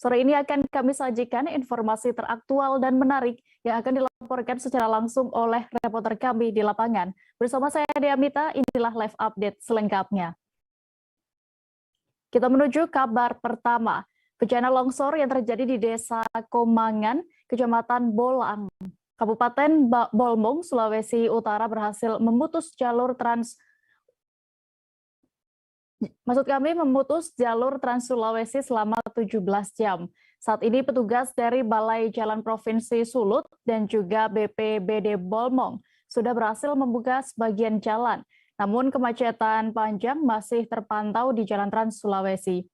Sore ini akan kami sajikan informasi teraktual dan menarik yang akan dilaporkan secara langsung oleh reporter kami di lapangan. Bersama saya Dea Mita, inilah live update selengkapnya. Kita menuju kabar pertama. Bencana longsor yang terjadi di Desa Komangan, Kecamatan Bolang, Kabupaten Bolmong, Sulawesi Utara berhasil memutus jalur Trans Sulawesi selama 17 jam. Saat ini petugas dari Balai Jalan Provinsi Sulut dan juga BPBD Bolmong sudah berhasil membuka sebagian jalan. Namun kemacetan panjang masih terpantau di Jalan Trans Sulawesi.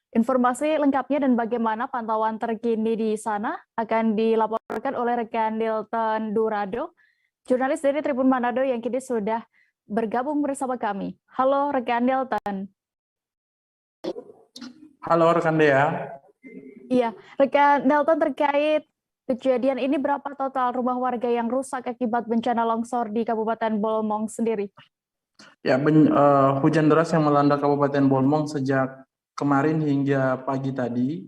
Informasi lengkapnya dan bagaimana pantauan terkini di sana akan dilaporkan oleh rekan Dilton Durado, jurnalis dari Tribun Manado yang kini sudah bergabung bersama kami. Halo rekan Dilton. Halo rekan Dea. Iya, rekan Dilton, terkait kejadian ini berapa total rumah warga yang rusak akibat bencana longsor di Kabupaten Bolmong sendiri? Ya, hujan deras yang melanda Kabupaten Bolmong sejak kemarin hingga pagi tadi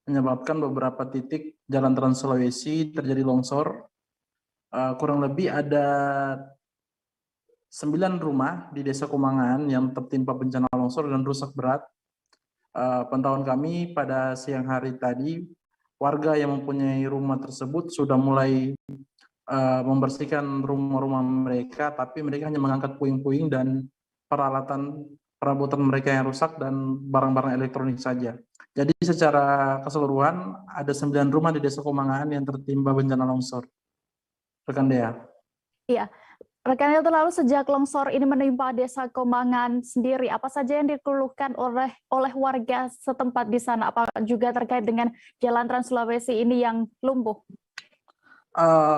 menyebabkan beberapa titik Jalan Trans Sulawesi terjadi longsor. Kurang lebih ada 9 rumah di Desa Komangan yang tertimpa bencana longsor dan rusak berat. Pantauan kami pada siang hari tadi, warga yang mempunyai rumah tersebut sudah mulai membersihkan rumah-rumah mereka, tapi mereka hanya mengangkat puing-puing dan perabotan mereka yang rusak dan barang-barang elektronik saja. Jadi secara keseluruhan ada 9 rumah di Desa Komangan yang tertimpa bencana longsor. Rekan Dea. Iya, rekan Dilton, lalu sejak longsor ini menimpa Desa Komangan sendiri, apa saja yang dikeluhkan oleh warga setempat di sana? Apa juga terkait dengan Jalan Trans Sulawesi ini yang lumpuh?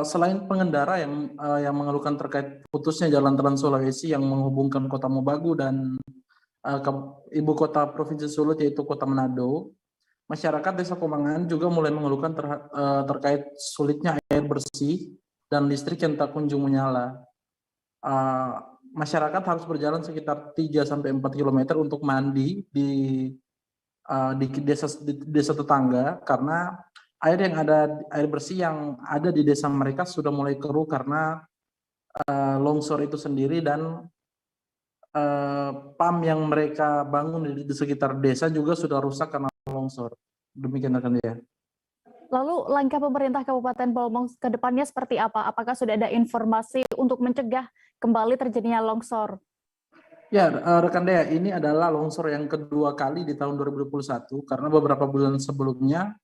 Selain pengendara yang mengeluhkan terkait putusnya Jalan Trans Sulawesi yang menghubungkan Kota Mobagu dan ibu kota Provinsi Sulut yaitu Kota Manado, masyarakat Desa Komangan juga mulai mengeluhkan terkait sulitnya air bersih dan listrik yang tak kunjung menyala. Masyarakat harus berjalan sekitar 3-4 km untuk mandi di desa tetangga karena air bersih yang ada di desa mereka sudah mulai keruh karena longsor itu sendiri, dan PAM yang mereka bangun di sekitar desa juga sudah rusak karena longsor. Demikian rekan Dea. Lalu langkah pemerintah Kabupaten Bolmong ke depannya seperti apa? Apakah sudah ada informasi untuk mencegah kembali terjadinya longsor? Ya, rekan Dea, ini adalah longsor yang kedua kali di tahun 2021 karena beberapa bulan sebelumnya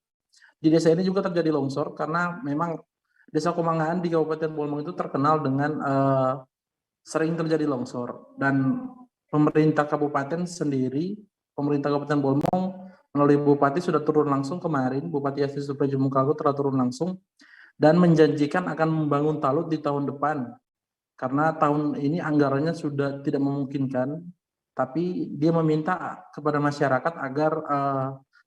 di desa ini juga terjadi longsor karena memang Desa Komangan di Kabupaten Bolmong itu terkenal dengan sering terjadi longsor, dan pemerintah Kabupaten Kabupaten Bolmong melalui Bupati sudah turun langsung kemarin, Bupati Asli Suprejo Mukago telah turun langsung dan menjanjikan akan membangun talut di tahun depan karena tahun ini anggarannya sudah tidak memungkinkan, tapi dia meminta kepada masyarakat agar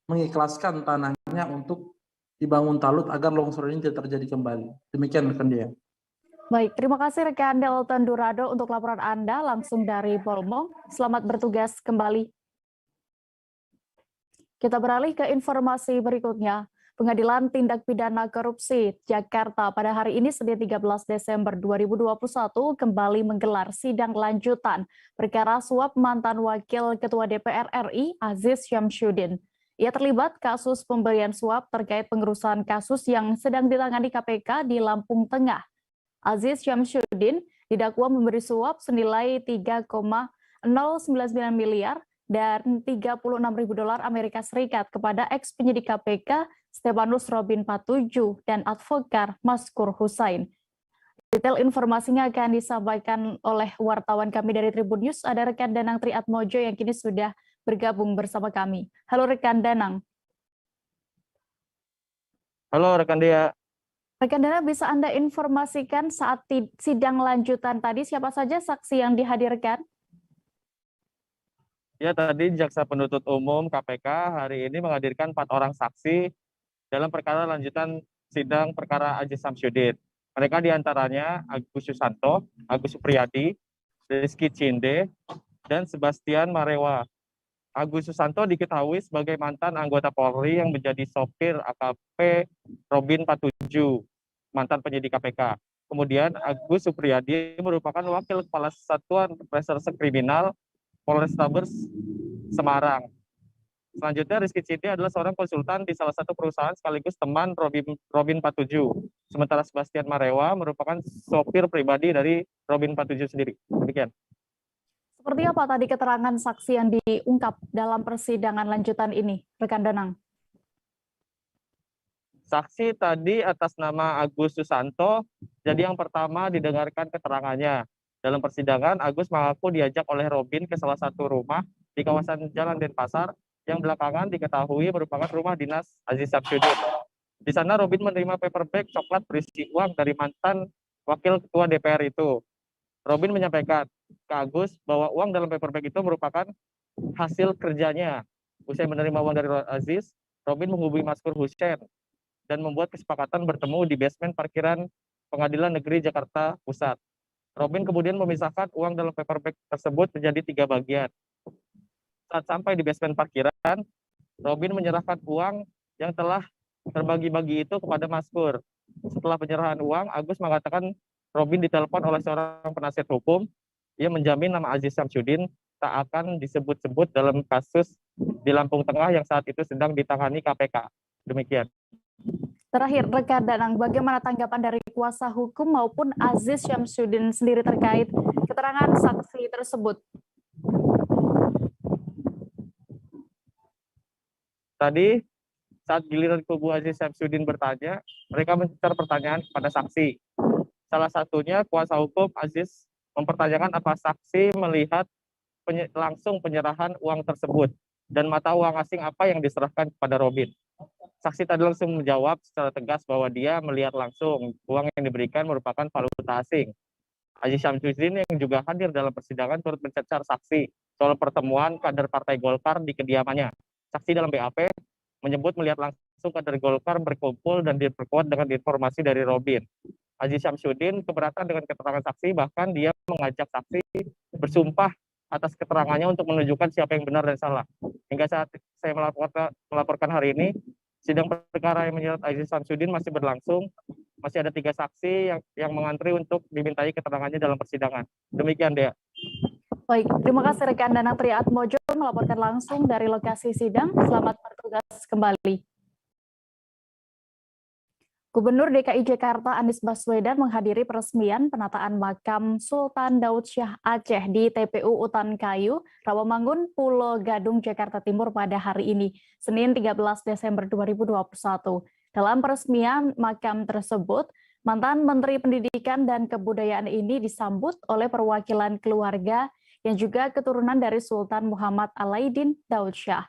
mengikhlaskan tanahnya untuk dibangun talut agar longsor ini tidak terjadi kembali. Demikian rekan Dea. Baik, terima kasih rekan Dilton Durado untuk laporan Anda langsung dari Bolmong. Selamat bertugas kembali. Kita beralih ke informasi berikutnya. Pengadilan Tindak Pidana Korupsi Jakarta pada hari ini Senin 13 Desember 2021 kembali menggelar sidang lanjutan perkara suap mantan Wakil Ketua DPR RI Aziz Syamsuddin. Ia terlibat kasus pemberian suap terkait pengurusan kasus yang sedang ditangani KPK di Lampung Tengah. Aziz Syamsuddin didakwa memberi suap senilai 3,099 miliar dan $36.000 Amerika Serikat kepada ex-penyidik KPK Stefanus Robin Patuju dan advokat Maskur Husain. Detail informasinya akan disampaikan oleh wartawan kami dari Tribun News. Ada rekan Danang Triatmojo yang kini sudah bergabung bersama kami. Halo rekan Danang. Halo rekan Dea. Rekan Danang, bisa Anda informasikan saat sidang lanjutan tadi siapa saja saksi yang dihadirkan? Ya, tadi Jaksa Penuntut Umum KPK hari ini menghadirkan 4 orang saksi dalam perkara lanjutan sidang perkara Aziz Syamsuddin. Mereka diantaranya Agus Susanto, Agus Supriyadi, Rizky Cinde, dan Sebastian Marewa. Agus Susanto diketahui sebagai mantan anggota Polri yang menjadi sopir AKP Robin 47, mantan penyidik KPK. Kemudian Agus Supriyadi merupakan wakil kepala Satuan Reserse Kriminal Polrestabes Semarang. Selanjutnya Rizky Cidi adalah seorang konsultan di salah satu perusahaan sekaligus teman Robin 47. Sementara Sebastian Marewa merupakan sopir pribadi dari Robin 47 sendiri. Demikian. Seperti apa tadi keterangan saksi yang diungkap dalam persidangan lanjutan ini, rekan Danang? Saksi tadi atas nama Agus Susanto, jadi yang pertama didengarkan keterangannya. Dalam persidangan, Agus mengaku diajak oleh Robin ke salah satu rumah di kawasan Jalan Denpasar, yang belakangan diketahui merupakan rumah dinas Aziz Samsudin. Di sana Robin menerima paper bag coklat berisi uang dari mantan wakil ketua DPR itu. Robin menyampaikan ke Agus bahwa uang dalam paper bag itu merupakan hasil kerjanya. Usai menerima uang dari Aziz, Robin menghubungi Maskur Hussein dan membuat kesepakatan bertemu di basement parkiran Pengadilan Negeri Jakarta Pusat. Robin kemudian memisahkan uang dalam paper bag tersebut menjadi 3 bagian. Saat sampai di basement parkiran, Robin menyerahkan uang yang telah terbagi-bagi itu kepada Maskur. Setelah penyerahan uang, Agus mengatakan Robin ditelepon oleh seorang penasihat hukum. Ia menjamin nama Aziz Samsudin tak akan disebut-sebut dalam kasus di Lampung Tengah yang saat itu sedang ditangani KPK. Demikian. Terakhir, rekan Danang, bagaimana tanggapan dari kuasa hukum maupun Aziz Samsudin sendiri terkait keterangan saksi tersebut? Tadi saat giliran kubu Aziz Samsudin bertanya, mereka mencecar pertanyaan kepada saksi. Salah satunya kuasa hukum Aziz mempertanyakan apa saksi melihat langsung penyerahan uang tersebut dan mata uang asing apa yang diserahkan kepada Robin. Saksi tadi langsung menjawab secara tegas bahwa dia melihat langsung uang yang diberikan merupakan valuta asing. Aziz Samsudin yang juga hadir dalam persidangan turut mencecar saksi soal pertemuan kader Partai Golkar di kediamannya. Saksi dalam BAP menyebut melihat langsung kader Golkar berkumpul dan diperkuat dengan informasi dari Robin. Aziz Samsudin keberatan dengan keterangan saksi, bahkan dia mengajak saksi bersumpah atas keterangannya untuk menunjukkan siapa yang benar dan salah. Hingga saat saya melaporkan hari ini, sidang perkara yang menyeret Aziz Samsudin masih berlangsung. Masih ada 3 saksi yang mengantri untuk dimintai keterangannya dalam persidangan. Demikian, Dea. Baik, terima kasih rekan Danang Triatmojo melaporkan langsung dari lokasi sidang. Selamat bertugas kembali. Gubernur DKI Jakarta Anies Baswedan menghadiri peresmian penataan makam Sultan Daud Syah Aceh di TPU Utan Kayu, Rawamangun, Pulau Gadung, Jakarta Timur pada hari ini, Senin 13 Desember 2021. Dalam peresmian makam tersebut, mantan Menteri Pendidikan dan Kebudayaan ini disambut oleh perwakilan keluarga yang juga keturunan dari Sultan Muhammad Alaiddin Daud Syah.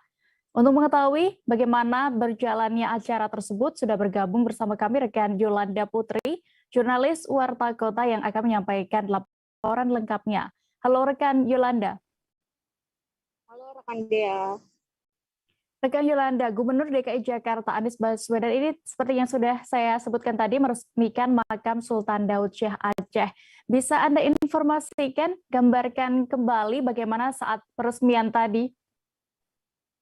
Untuk mengetahui bagaimana berjalannya acara tersebut, sudah bergabung bersama kami rekan Yolanda Putri, jurnalis Warta Kota yang akan menyampaikan laporan lengkapnya. Halo rekan Yolanda. Halo rekan Dea. Rekan Yolanda, Gubernur DKI Jakarta Anies Baswedan ini seperti yang sudah saya sebutkan tadi meresmikan makam Sultan Daud Syah Aceh. Bisa Anda informasikan, gambarkan kembali bagaimana saat peresmian tadi?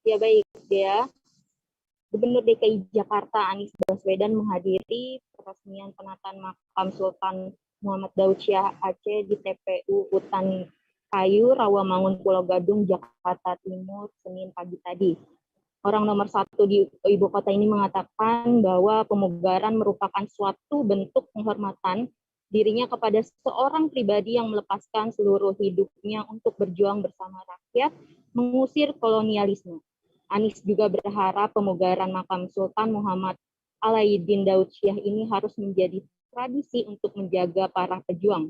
Ya baik, Dea. Gubernur DKI Jakarta Anies Baswedan menghadiri peresmian penataan makam Sultan Muhammad Daud Syah Aceh di TPU Utan Kayu, Rawamangun, Pulau Gadung, Jakarta Timur, Senin pagi tadi. Orang nomor 1 di ibu kota ini mengatakan bahwa pemugaran merupakan suatu bentuk penghormatan dirinya kepada seorang pribadi yang melepaskan seluruh hidupnya untuk berjuang bersama rakyat, mengusir kolonialisme. Anies juga berharap pemugaran makam Sultan Muhammad Alaiddin Daud Syah ini harus menjadi tradisi untuk menjaga para pejuang.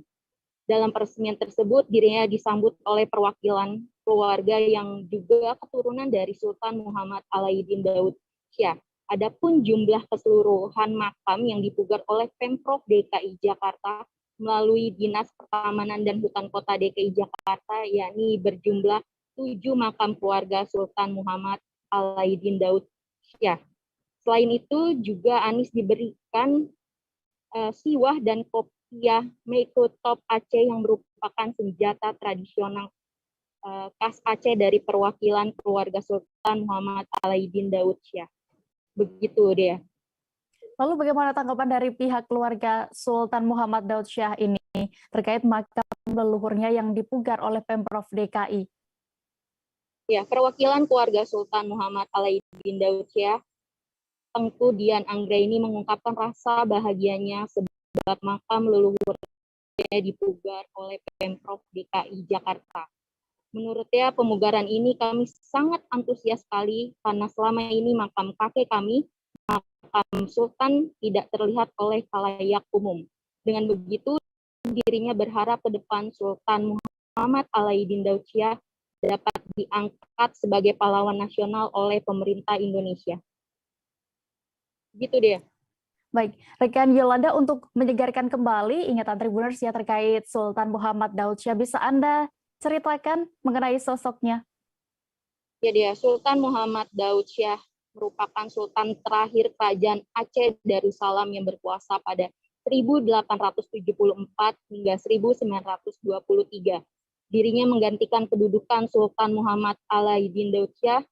Dalam peresmian tersebut, dirinya disambut oleh perwakilan keluarga yang juga keturunan dari Sultan Muhammad Alaiddin Daud Syah. Adapun jumlah keseluruhan makam yang dipugar oleh Pemprov DKI Jakarta melalui Dinas Pertamanan dan Hutan Kota DKI Jakarta, yakni berjumlah 7 makam keluarga Sultan Muhammad Alaiddin Daud Syah. Selain itu juga Anies diberikan siwah dan kopiah Meiko Top Aceh yang merupakan senjata tradisional KAS Aceh dari perwakilan keluarga Sultan Muhammad Alaiddin Daud Syah. Begitu dia. Lalu bagaimana tanggapan dari pihak keluarga Sultan Muhammad Daud Syah ini terkait makam leluhurnya yang dipugar oleh Pemprov DKI? Ya, perwakilan keluarga Sultan Muhammad Alaiddin Daud Syah, Tengku Dian Anggraini mengungkapkan rasa bahagianya sebab makam leluhurnya dipugar oleh Pemprov DKI Jakarta. Menurutnya, pemugaran ini kami sangat antusias sekali karena selama ini makam kakek kami, makam Sultan, tidak terlihat oleh khalayak umum. Dengan begitu, dirinya berharap ke depan Sultan Muhammad Alaiddin Daud Syah dapat diangkat sebagai pahlawan nasional oleh pemerintah Indonesia. Gitu dia. Baik, rekan Yolanda, untuk menyegarkan kembali ingatan Tribuners ya terkait Sultan Muhammad Daud Syah, bisa Anda ceritakan mengenai sosoknya? Ya dia, Sultan Muhammad Daud Syah merupakan sultan terakhir Kerajaan Aceh Darussalam yang berkuasa pada 1874 hingga 1923. Dirinya menggantikan kedudukan Sultan Muhammad Alaiddin Daud Syah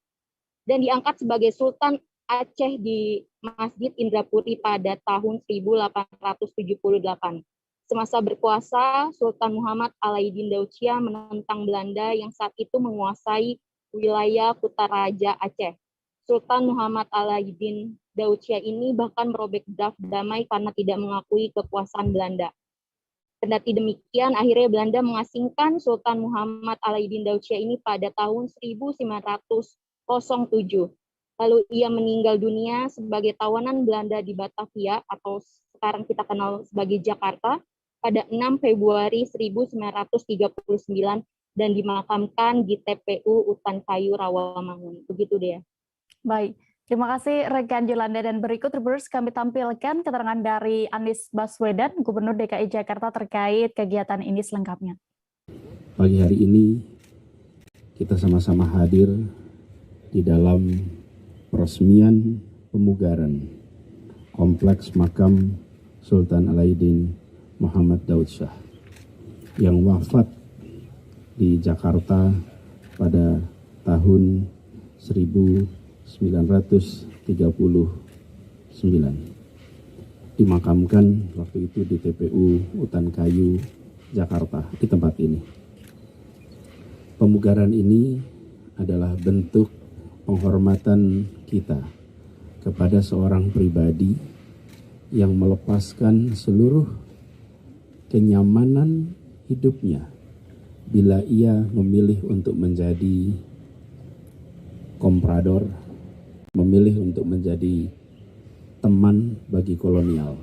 dan diangkat sebagai Sultan Aceh di Masjid Indrapuri pada tahun 1878. Semasa berkuasa, Sultan Muhammad Alaiddin Daud Syah menentang Belanda yang saat itu menguasai wilayah Kutaraja Aceh. Sultan Muhammad Alaiddin Daud Syah ini bahkan merobek draft damai karena tidak mengakui kekuasaan Belanda. Kendati demikian, akhirnya Belanda mengasingkan Sultan Muhammad Alaiddin Daud Syah ini pada tahun 1907. Lalu ia meninggal dunia sebagai tawanan Belanda di Batavia atau sekarang kita kenal sebagai Jakarta pada 6 Februari 1939 dan dimakamkan di TPU Utan Kayu Rawamangun. Begitu dia. Baik, terima kasih rekan Yolanda, dan berikut Tribuners kami tampilkan keterangan dari Anies Baswedan, Gubernur DKI Jakarta terkait kegiatan ini selengkapnya. Pagi hari ini kita sama-sama hadir di dalam peresmian pemugaran Kompleks Makam Sultan Alaiddin Muhammad Daud Syah yang wafat di Jakarta pada tahun 1939. Dimakamkan waktu itu di TPU Utan Kayu, Jakarta, di tempat ini. Pemugaran ini adalah bentuk penghormatan kita kepada seorang pribadi yang melepaskan seluruh kenyamanan hidupnya bila ia memilih untuk menjadi komprador, memilih untuk menjadi teman bagi kolonial,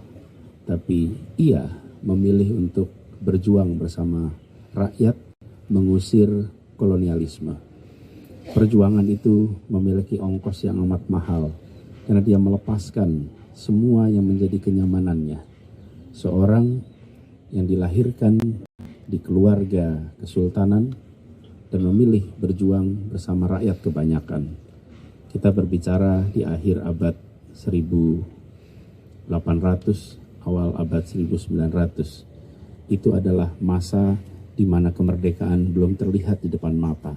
tapi ia memilih untuk berjuang bersama rakyat mengusir kolonialisme. Perjuangan itu memiliki ongkos yang amat mahal karena dia melepaskan semua yang menjadi kenyamanannya. Seorang yang dilahirkan di keluarga kesultanan dan memilih berjuang bersama rakyat kebanyakan. Kita berbicara di akhir abad 1800, awal abad 1900. Itu adalah masa di mana kemerdekaan belum terlihat di depan mata.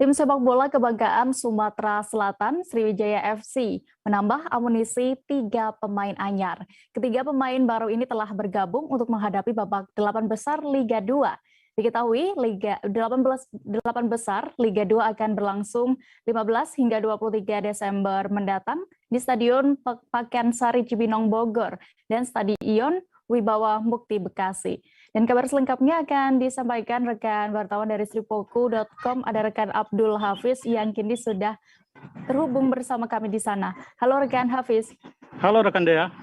Tim sepak bola kebanggaan Sumatera Selatan, Sriwijaya FC, menambah amunisi 3 pemain anyar. Ketiga pemain baru ini telah bergabung untuk menghadapi babak 8 besar Liga 2. Diketahui Liga 8 besar Liga 2 akan berlangsung 15 hingga 23 Desember mendatang di Stadion Pakansari Cibinong Bogor dan Stadion Wibawa Mukti Bekasi. Dan kabar selengkapnya akan disampaikan rekan wartawan dari sripoku.com. Ada rekan Abdul Hafiz yang kini sudah terhubung bersama kami di sana. Halo rekan Hafiz. Halo rekan Dea.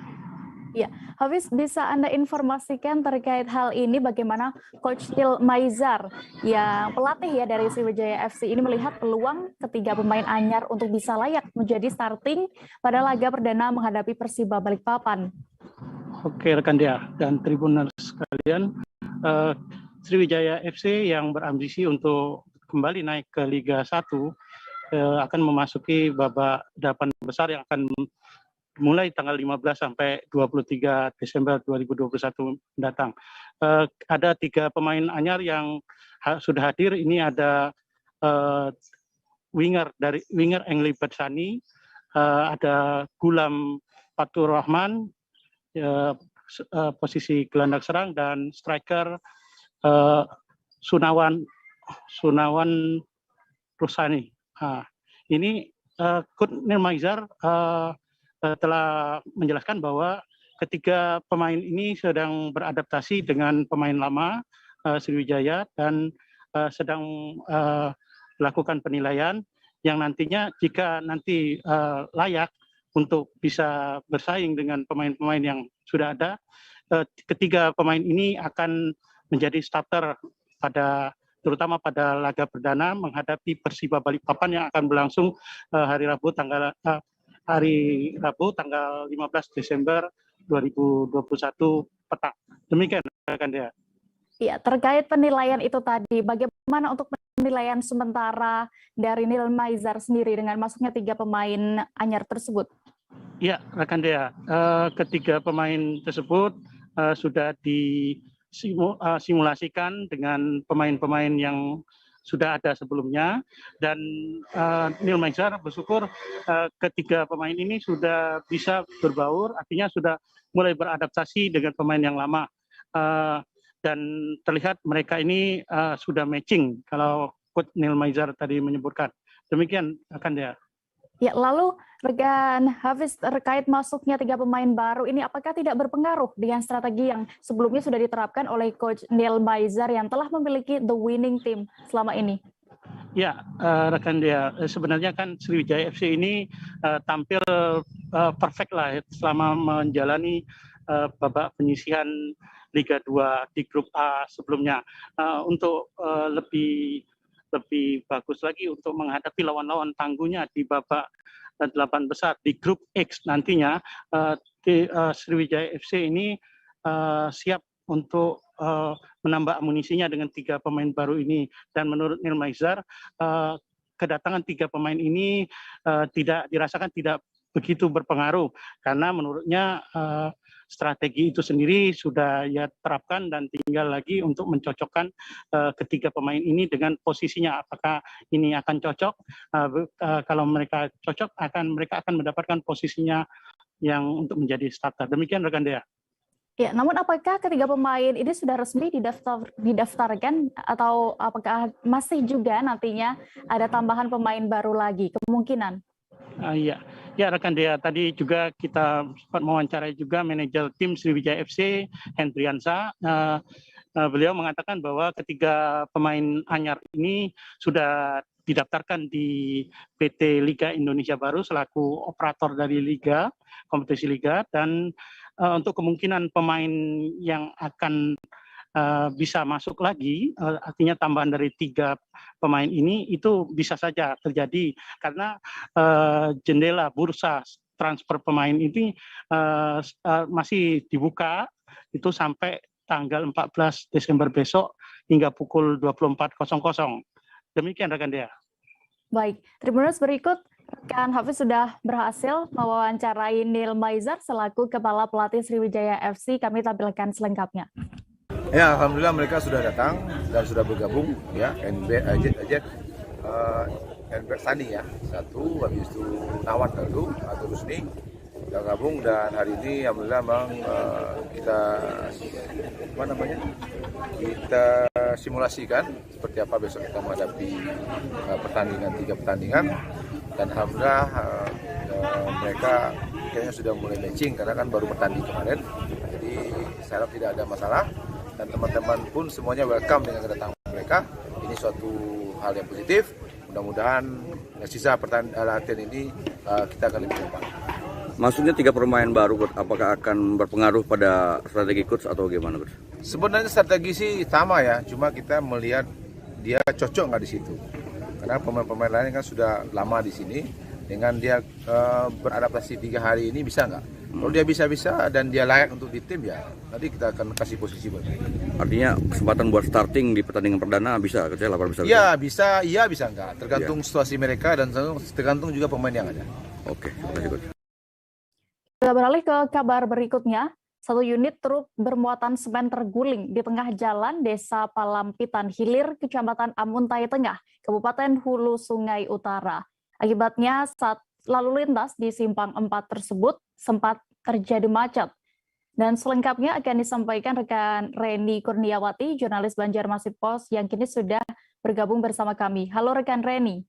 Ya, Hafiz, bisa Anda informasikan terkait hal ini bagaimana Coach Til Maizar yang pelatih ya dari Sriwijaya FC ini melihat peluang ketiga pemain anyar untuk bisa layak menjadi starting pada laga perdana menghadapi Persiba Balikpapan. Oke rekan Dea dan Tribuners sekalian, Sriwijaya FC yang berambisi untuk kembali naik ke Liga 1 akan memasuki babak 8 besar yang akan mulai tanggal 15 sampai 23 Desember 2021 mendatang. Ada 3 pemain anyar yang sudah hadir. Ini ada winger Engli Bersani, ada Gulam Fatur Rahman, posisi gelandang serang, dan striker Sunawan Rusani. Ini Coach Neil Maizar telah menjelaskan bahwa ketiga pemain ini sedang beradaptasi dengan pemain lama Sriwijaya dan sedang melakukan penilaian yang nantinya jika nanti layak untuk bisa bersaing dengan pemain-pemain yang sudah ada, ketiga pemain ini akan menjadi starter terutama pada laga perdana menghadapi Persiba Balikpapan yang akan berlangsung hari Rabu tanggal 15 Desember 2021 petang. Demikian rekan Dea. Ya, terkait penilaian itu tadi, bagaimana untuk penilaian sementara dari Neil Maizar sendiri dengan masuknya 3 pemain anyar tersebut? Ya, rekan Dea, ketiga pemain tersebut sudah disimulasikan dengan pemain-pemain yang sudah ada sebelumnya, dan Neil Maizar bersyukur ketiga pemain ini sudah bisa berbaur, artinya sudah mulai beradaptasi dengan pemain yang lama. Dan terlihat mereka ini sudah matching kalau Coach Neil Maizar tadi menyebutkan. Demikian akan dia. Ya, lalu rekan Hafiz, terkait masuknya 3 pemain baru ini apakah tidak berpengaruh dengan strategi yang sebelumnya sudah diterapkan oleh Coach Neil Maizar yang telah memiliki the winning team selama ini? Ya, rekan dia, sebenarnya kan Sriwijaya FC ini tampil perfect lah selama menjalani babak penyisihan Liga 2 di grup A sebelumnya. Untuk lebih bagus lagi untuk menghadapi lawan-lawan tangguhnya di babak 8 besar di grup X nantinya, Sriwijaya FC ini siap untuk menambah amunisinya dengan 3 pemain baru ini. Dan menurut Neil Maizar, kedatangan 3 pemain ini dirasakan tidak begitu berpengaruh, karena menurutnya strategi itu sendiri sudah ia terapkan dan tinggal lagi untuk mencocokkan ketiga pemain ini dengan posisinya. Apakah ini akan cocok? Kalau mereka cocok, mereka akan mendapatkan posisinya yang untuk menjadi starter. Demikian rekan Dea. Ya, namun apakah ketiga pemain ini sudah resmi didaftarkan atau apakah masih juga nantinya ada tambahan pemain baru lagi kemungkinan? Ya rekan Dea, tadi juga kita sempat mewawancarai juga manajer tim Sriwijaya FC Hendriansa. Beliau mengatakan bahwa ketiga pemain anyar ini sudah didaftarkan di PT Liga Indonesia Baru selaku operator dari liga, kompetisi liga, dan untuk kemungkinan pemain yang akan bisa masuk lagi, artinya tambahan dari 3 pemain ini itu bisa saja terjadi karena jendela bursa transfer pemain ini masih dibuka itu sampai tanggal 14 Desember besok hingga pukul 24.00. Demikian rekan Dea. Baik, Tribuners berikut rekan Hafiz sudah berhasil mewawancarai Neil Maizar selaku Kepala Pelatih Sriwijaya FC. Kami tampilkan selengkapnya. Ya, alhamdulillah mereka sudah datang dan sudah bergabung ya, NB Sani ya, 1, habis itu Nawan lalu atau Rusni sudah gabung, dan hari ini alhamdulillah memang kita simulasikan seperti apa besok kita menghadapi pertandingan 3 pertandingan, dan alhamdulillah mereka kayaknya sudah mulai matching karena kan baru bertanding kemarin, jadi saya harap tidak ada masalah. Dan teman-teman pun semuanya welcome dengan kedatangan mereka. Ini suatu hal yang positif. Mudah-mudahan sisa latihan ini kita akan lebih cepat. Maksudnya 3 pemain baru, apakah akan berpengaruh pada strategi coach atau gimana, Bro? Sebenarnya strategi sih sama ya, cuma kita melihat dia cocok nggak di situ. Karena pemain-pemain lain kan sudah lama di sini, dengan dia beradaptasi 3 hari ini bisa nggak? Kalau dia bisa dan dia layak untuk di tim ya, nanti kita akan kasih posisi buat dia. Artinya kesempatan buat starting di pertandingan perdana bisa, kecil apa bisa? Iya bisa enggak, tergantung situasi mereka dan tergantung juga pemain yang ada. Oke, terima kasih coach. Kita beralih ke kabar berikutnya. Satu unit truk bermuatan semen terguling di tengah jalan Desa Palampitan Hilir, Kecamatan Amuntai Tengah, Kabupaten Hulu Sungai Utara. Akibatnya saat lalu lintas di simpang 4 tersebut sempat terjadi macet. Dan selengkapnya akan disampaikan rekan Reni Kurniawati, jurnalis Banjarmasin Pos yang kini sudah bergabung bersama kami. Halo rekan Reni.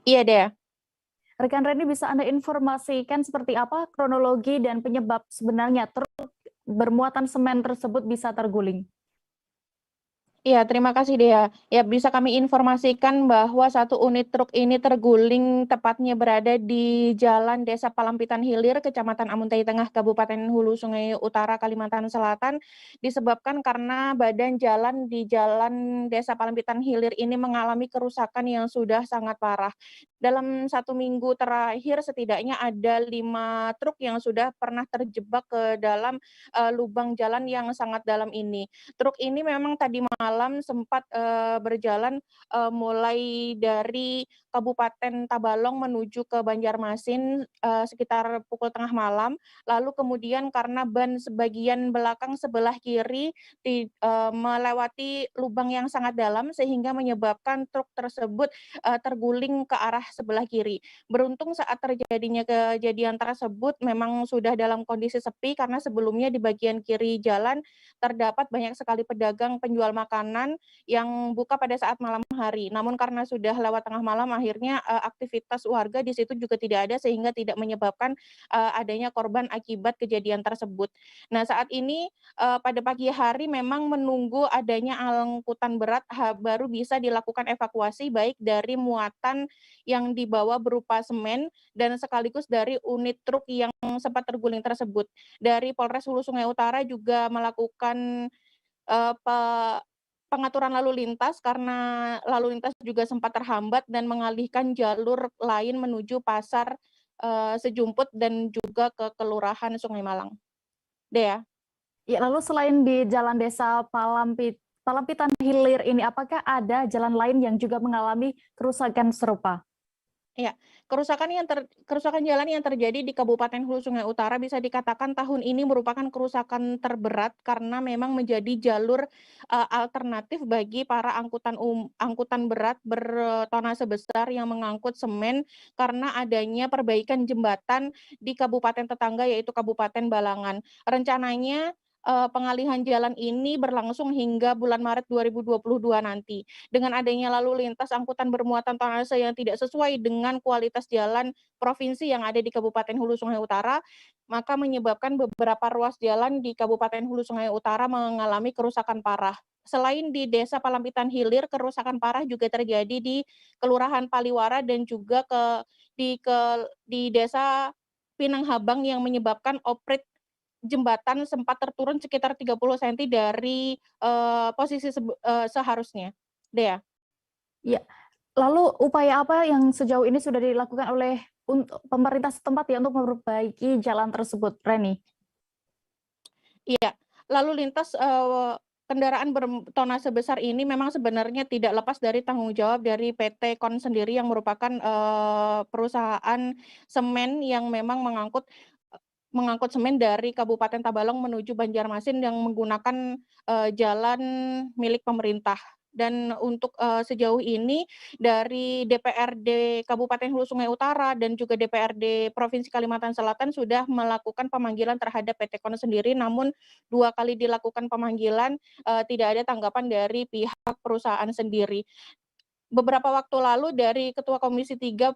Iya, Dea. Rekan Reni, bisa Anda informasikan seperti apa kronologi dan penyebab sebenarnya truk bermuatan semen tersebut bisa terguling? Iya, terima kasih Dea. Ya, bisa kami informasikan bahwa satu unit truk ini terguling tepatnya berada di Jalan Desa Palampitan Hilir, Kecamatan Amuntai Tengah, Kabupaten Hulu Sungai Utara, Kalimantan Selatan, disebabkan karena badan jalan di Jalan Desa Palampitan Hilir ini mengalami kerusakan yang sudah sangat parah. Dalam 1 minggu terakhir, setidaknya ada 5 truk yang sudah pernah terjebak ke dalam lubang jalan yang sangat dalam ini. Truk ini memang tadi malam sempat berjalan mulai dari Kabupaten Tabalong menuju ke Banjarmasin sekitar pukul tengah malam. Lalu kemudian karena ban sebagian belakang sebelah kiri melewati lubang yang sangat dalam sehingga menyebabkan truk tersebut terguling ke arah sebelah kiri. Beruntung saat terjadinya kejadian tersebut memang sudah dalam kondisi sepi karena sebelumnya di bagian kiri jalan terdapat banyak sekali pedagang penjual makanan yang buka pada saat malam hari. Namun karena sudah lewat tengah malam, akhirnya aktivitas warga di situ juga tidak ada sehingga tidak menyebabkan adanya korban akibat kejadian tersebut. Nah, saat ini pada pagi hari memang menunggu adanya angkutan berat baru bisa dilakukan evakuasi baik dari muatan yang dibawa berupa semen dan sekaligus dari unit truk yang sempat terguling tersebut. Dari Polres Hulu Sungai Utara juga melakukan pengaturan lalu lintas karena lalu lintas juga sempat terhambat dan mengalihkan jalur lain menuju pasar Sejumput dan juga ke Kelurahan Sungai Malang. Dea. Ya, lalu selain di Jalan Desa Palampitan Hilir ini, apakah ada jalan lain yang juga mengalami kerusakan serupa? Ya, kerusakan jalan yang terjadi di Kabupaten Hulu Sungai Utara bisa dikatakan tahun ini merupakan kerusakan terberat karena memang menjadi jalur alternatif bagi para angkutan berat bertonase besar yang mengangkut semen karena adanya perbaikan jembatan di kabupaten tetangga yaitu Kabupaten Balangan. Rencananya pengalihan jalan ini berlangsung hingga bulan Maret 2022 nanti. Dengan adanya lalu lintas angkutan bermuatan tonase yang tidak sesuai dengan kualitas jalan provinsi yang ada di Kabupaten Hulu Sungai Utara, maka menyebabkan beberapa ruas jalan di Kabupaten Hulu Sungai Utara mengalami kerusakan parah. Selain di Desa Palampitan Hilir, kerusakan parah juga terjadi di Kelurahan Paliwara dan juga di Desa Pinanghabang yang menyebabkan oprit jembatan sempat terturun sekitar 30 cm dari posisi seharusnya. Dea. Ya, lalu upaya apa yang sejauh ini sudah dilakukan oleh pemerintah setempat ya untuk memperbaiki jalan tersebut, Reni? Iya, lalu lintas kendaraan bertonase besar ini memang sebenarnya tidak lepas dari tanggung jawab dari PT KON sendiri yang merupakan perusahaan semen yang memang mengangkut semen dari Kabupaten Tabalong menuju Banjarmasin yang menggunakan jalan milik pemerintah. Dan untuk sejauh ini dari DPRD Kabupaten Hulu Sungai Utara dan juga DPRD Provinsi Kalimantan Selatan sudah melakukan pemanggilan terhadap PT KON sendiri, namun 2 kali dilakukan pemanggilan tidak ada tanggapan dari pihak perusahaan sendiri. Beberapa waktu lalu dari Ketua Komisi 3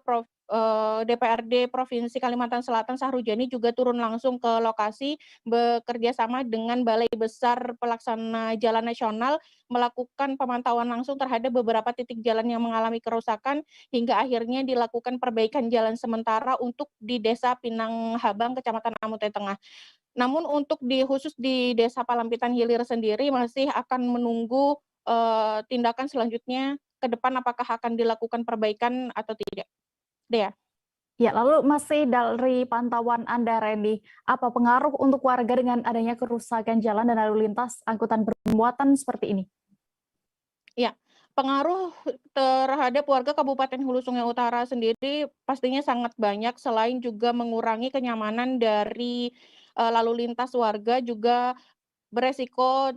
DPRD Provinsi Kalimantan Selatan Sahrujani juga turun langsung ke lokasi bekerja sama dengan Balai Besar Pelaksana Jalan Nasional melakukan pemantauan langsung terhadap beberapa titik jalan yang mengalami kerusakan hingga akhirnya dilakukan perbaikan jalan sementara untuk di Desa Pinanghabang, Kecamatan Amuntai Tengah. Namun untuk khusus di Desa Palampitan Hilir sendiri masih akan menunggu tindakan selanjutnya ke depan apakah akan dilakukan perbaikan atau tidak. Dea. Ya, lalu masih dari pantauan Anda, Reni, apa pengaruh untuk warga dengan adanya kerusakan jalan dan lalu lintas angkutan bermuatan seperti ini? Ya, Pengaruh terhadap warga Kabupaten Hulu Sungai Utara sendiri pastinya sangat banyak, selain juga mengurangi kenyamanan dari lalu lintas warga, juga beresiko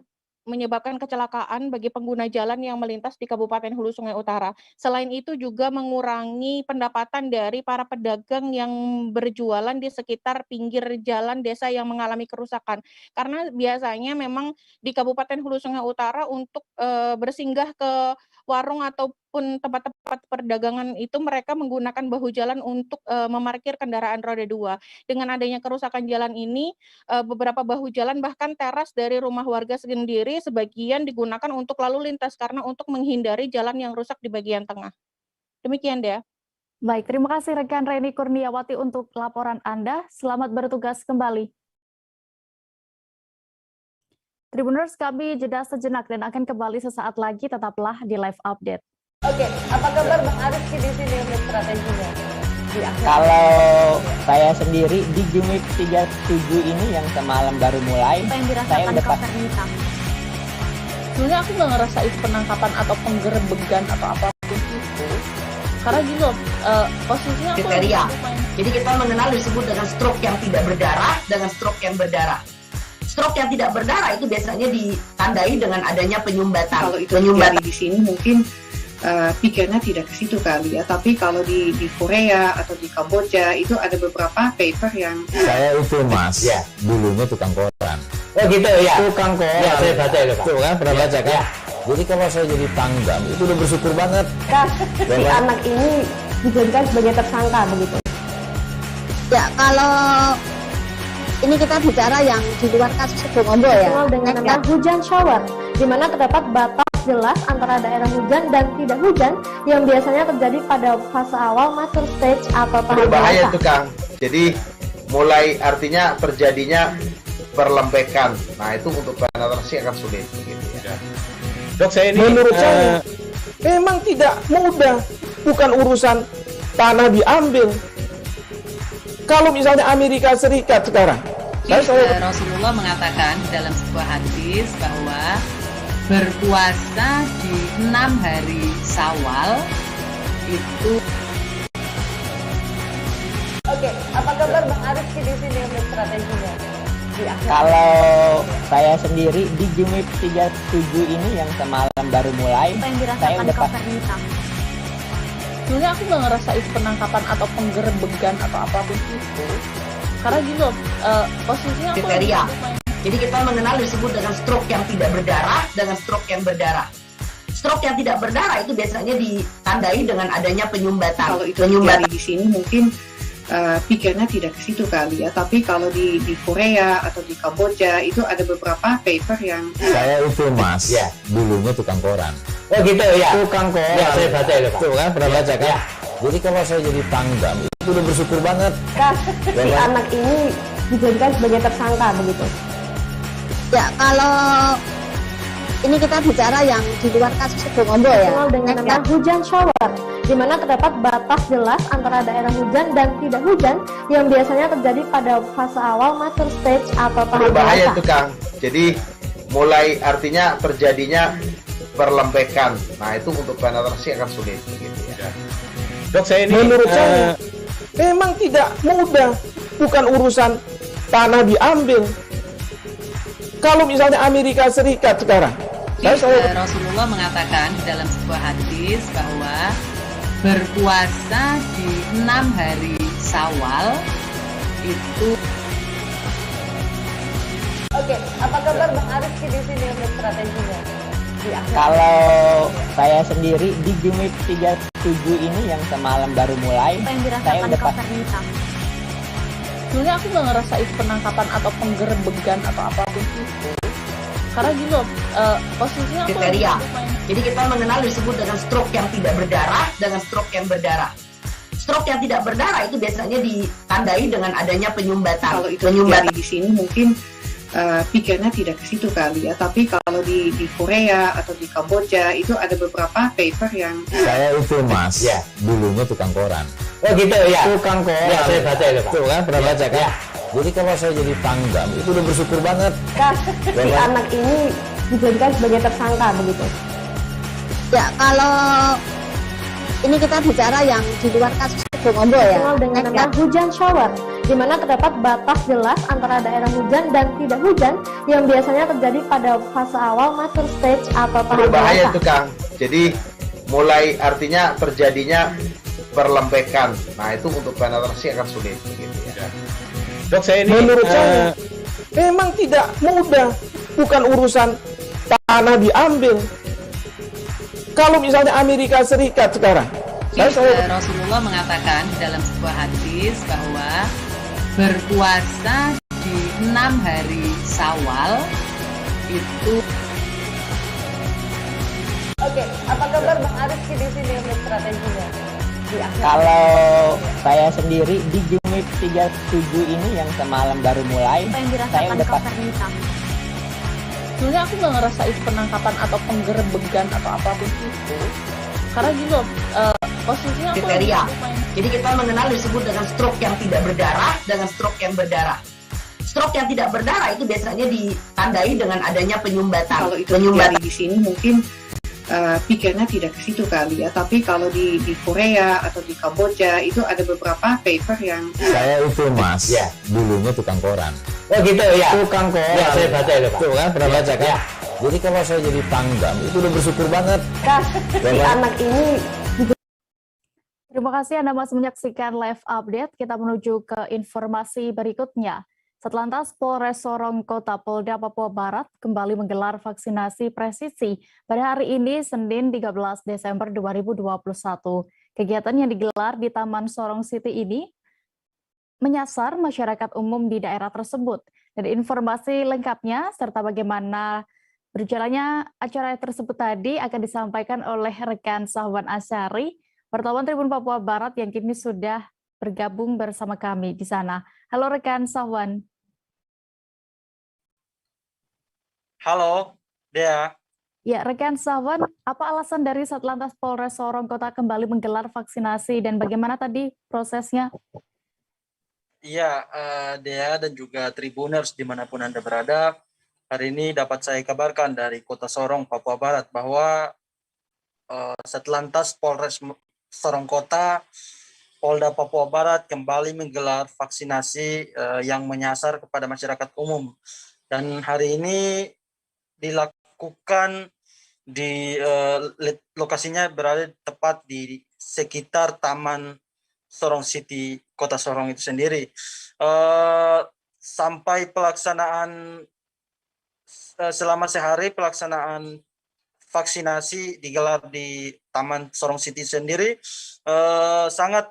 menyebabkan kecelakaan bagi pengguna jalan yang melintas di Kabupaten Hulu Sungai Utara. Selain itu juga mengurangi pendapatan dari para pedagang yang berjualan di sekitar pinggir jalan desa yang mengalami kerusakan. Karena biasanya memang di Kabupaten Hulu Sungai Utara untuk bersinggah ke warung ataupun tempat-tempat perdagangan itu mereka menggunakan bahu jalan untuk memarkir kendaraan roda 2. Dengan adanya kerusakan jalan ini, beberapa bahu jalan bahkan teras dari rumah warga sendiri sebagian digunakan untuk lalu lintas karena untuk menghindari jalan yang rusak di bagian tengah. Demikian, Dea. Baik, terima kasih rekan Reni Kurniawati untuk laporan Anda. Selamat bertugas kembali. Tribuners, kami jeda sejenak dan akan kembali sesaat lagi. Tetaplah di Live Update. Oke, apa kabar Bang Arif di sini untuk strateginya? Kalau saya sendiri di Jumip 37 ini yang semalam baru mulai, saya udah pas. Sebenarnya aku nggak ngerasa itu penangkapan atau penggerebegan atau apapun itu, karena gitu posisinya aku kriteria. Jadi kita mengenal disebut dengan stroke yang tidak berdarah dengan stroke yang berdarah. Stroke yang tidak berdarah itu biasanya ditandai dengan adanya penyumbatan. Kalau itu terjadi di sini mungkin pikirnya tidak ke situ kali ya, tapi kalau di Korea atau di Kamboja itu ada beberapa paper yang saya itu mas, ya dulunya tukang koran. Oh gitu ya. Tukang koran. Ya saya baca itu Pak. Tuh kan pernah baca kan? Ya. Jadi kalau saya jadi tanggam itu udah bersyukur banget. Si anak ini dijadikan sebagai tersangka begitu. Ya kalau ini kita bicara yang di luar kasus Sebongombo ya. Dengan nama hujan shower, di mana terdapat batas jelas antara daerah hujan dan tidak hujan yang biasanya terjadi pada fase awal mature stage atau tahap berbahaya itu Kang. Jadi mulai artinya terjadinya perlembekan. Nah itu untuk penetrasi akan sulit begitu ya. Dok, saya ini menurut saya memang tidak mudah, bukan urusan tanah diambil. Kalau misalnya Amerika Serikat sekarang, Rasulullah mengatakan dalam sebuah hadis bahwa berpuasa di 6 hari Syawal itu. Oke, apa kabar Bang Arif di sini untuk strateginya? Kalau saya sendiri di Jumip 37 ini yang semalam baru mulai, saya udah pas. Sebenarnya aku nggak ngerasa itu penangkapan atau penggerebegan atau apapun itu, karena gitu posisinya aku kriteria. Jadi kita mengenal disebut dengan stroke yang tidak berdarah dengan stroke yang berdarah. Stroke yang tidak berdarah itu biasanya ditandai dengan adanya penyumbatan. Kalau itu terjadi di sini mungkin pikirnya tidak ke situ kali ya, tapi kalau di Korea atau di Kamboja itu ada beberapa paper yang saya itu mas, ya dulunya tukang koran. Oh gitu ya. Tukang koran. Ya saya baca itu Pak. Tuh kan pernah baca kan? Ya. Jadi kalau saya jadi tanggam itu udah bersyukur banget. Si anak ini dijadikan sebagai tersangka begitu. Ya kalau ini kita bicara yang di luar kasus Sebongombo ya. Dengan nama hujan shower, di mana terdapat batas jelas antara daerah hujan dan tidak hujan yang biasanya terjadi pada fase awal mature stage atau tahap berbahaya itu Kang. Jadi mulai artinya terjadinya perlembekan. Nah itu untuk penetrasi akan sulit begitu ya. Dok, saya ini menurut saya memang tidak mudah, bukan urusan tanah diambil. Kalau misalnya Amerika Serikat sekarang, Rasulullah mengatakan dalam sebuah hadis bahwa berpuasa di 6 hari Syawal itu. Oke, apa kabar Bang Arif di sini untuk strateginya? Kalau saya sendiri di Jumip 37 ini yang semalam baru mulai, saya udah pas. Sebenarnya aku nggak ngerasa itu penangkapan atau penggerebegan atau apapun itu, karena gitu posisinya aku kriteria. Jadi kita mengenal disebut dengan stroke yang tidak berdarah dengan stroke yang berdarah. Stroke yang tidak berdarah itu biasanya ditandai dengan adanya penyumbatan. Kalau itu terjadi di sini mungkin pikirnya tidak ke situ kali ya, tapi kalau di Korea atau di Kamboja itu ada beberapa paper yang saya itu mas, ya dulunya tukang koran. Oh gitu ya. Tukang koran. Ya saya baca itu Pak. Tuh kan pernah baca kan? Ya. Jadi kalau saya jadi tanggam itu udah bersyukur banget. Si anak ini dijadikan sebagai tersangka begitu. Ya, kalau ini kita bicara yang di luar kasus Kebon ya. Dikenal dengan nama hujan shower, di mana terdapat batas jelas antara daerah hujan dan tidak hujan yang biasanya terjadi pada fase awal mature stage atau tahap Berbahaya dewasa. itu Kang. Jadi mulai artinya terjadinya perlembekan. Nah itu untuk penetrasi akan sulit. Gitu ya. Dok, saya ini menurut saya memang tidak mudah, bukan urusan tanah diambil. Kalau misalnya Amerika Serikat sekarang, Rasulullah mengatakan dalam sebuah hadis bahwa berpuasa di 6 hari Syawal itu. Oke, apa kabar Bang Ariski di sini untuk strateginya? Kalau saya sendiri di Jumit 37 ini yang semalam baru mulai, saya udah pas. Sebenarnya aku nggak ngerasa itu penangkapan atau penggerebegan atau apapun itu, karena gini loh, posisinya aku kriteria. Jadi kita mengenal disebut dengan stroke yang tidak berdarah dengan stroke yang berdarah. Stroke yang tidak berdarah itu biasanya ditandai dengan adanya penyumbatan. Kalau itu terjadi di sini mungkin pikirnya tidak ke situ kali ya, tapi kalau di Korea atau di Kamboja itu ada beberapa paper yang Saya itu Mas, dulunya tukang koran. Oh gitu ya. Tukang koran. Ya, saya baca itu Pak. Tuh kan, pernah baca kan? Jadi kalau saya jadi tanggam itu udah bersyukur banget. Si anak ini. Terima kasih Anda masih menyaksikan live update. Kita menuju ke informasi berikutnya. Satlantas Polres Sorong Kota Polda Papua Barat kembali menggelar vaksinasi presisi pada hari ini Senin 13 Desember 2021. Kegiatan yang digelar di Taman Sorong City ini menyasar masyarakat umum di daerah tersebut. Dan informasi lengkapnya serta bagaimana berjalannya acara tersebut tadi akan disampaikan oleh rekan Sahwan Asyari, wartawan Tribun Papua Barat yang kini sudah bergabung bersama kami di sana. Halo rekan Sahwan. Halo, Dea. Ya, rekan Sahwan, apa alasan dari Satlantas Polres Sorong Kota kembali menggelar vaksinasi dan bagaimana tadi prosesnya? Iya, Dea dan juga Tribuners dimanapun Anda berada, hari ini dapat saya kabarkan dari Kota Sorong, Papua Barat, bahwa Satlantas Polres Sorong Kota, Polda Papua Barat kembali menggelar vaksinasi yang menyasar kepada masyarakat umum. Dan hari ini dilakukan di lokasinya berada tepat di sekitar Taman Sorong City, Kota Sorong itu sendiri. Sampai pelaksanaan selama sehari pelaksanaan vaksinasi digelar di Taman Sorong City sendiri sangat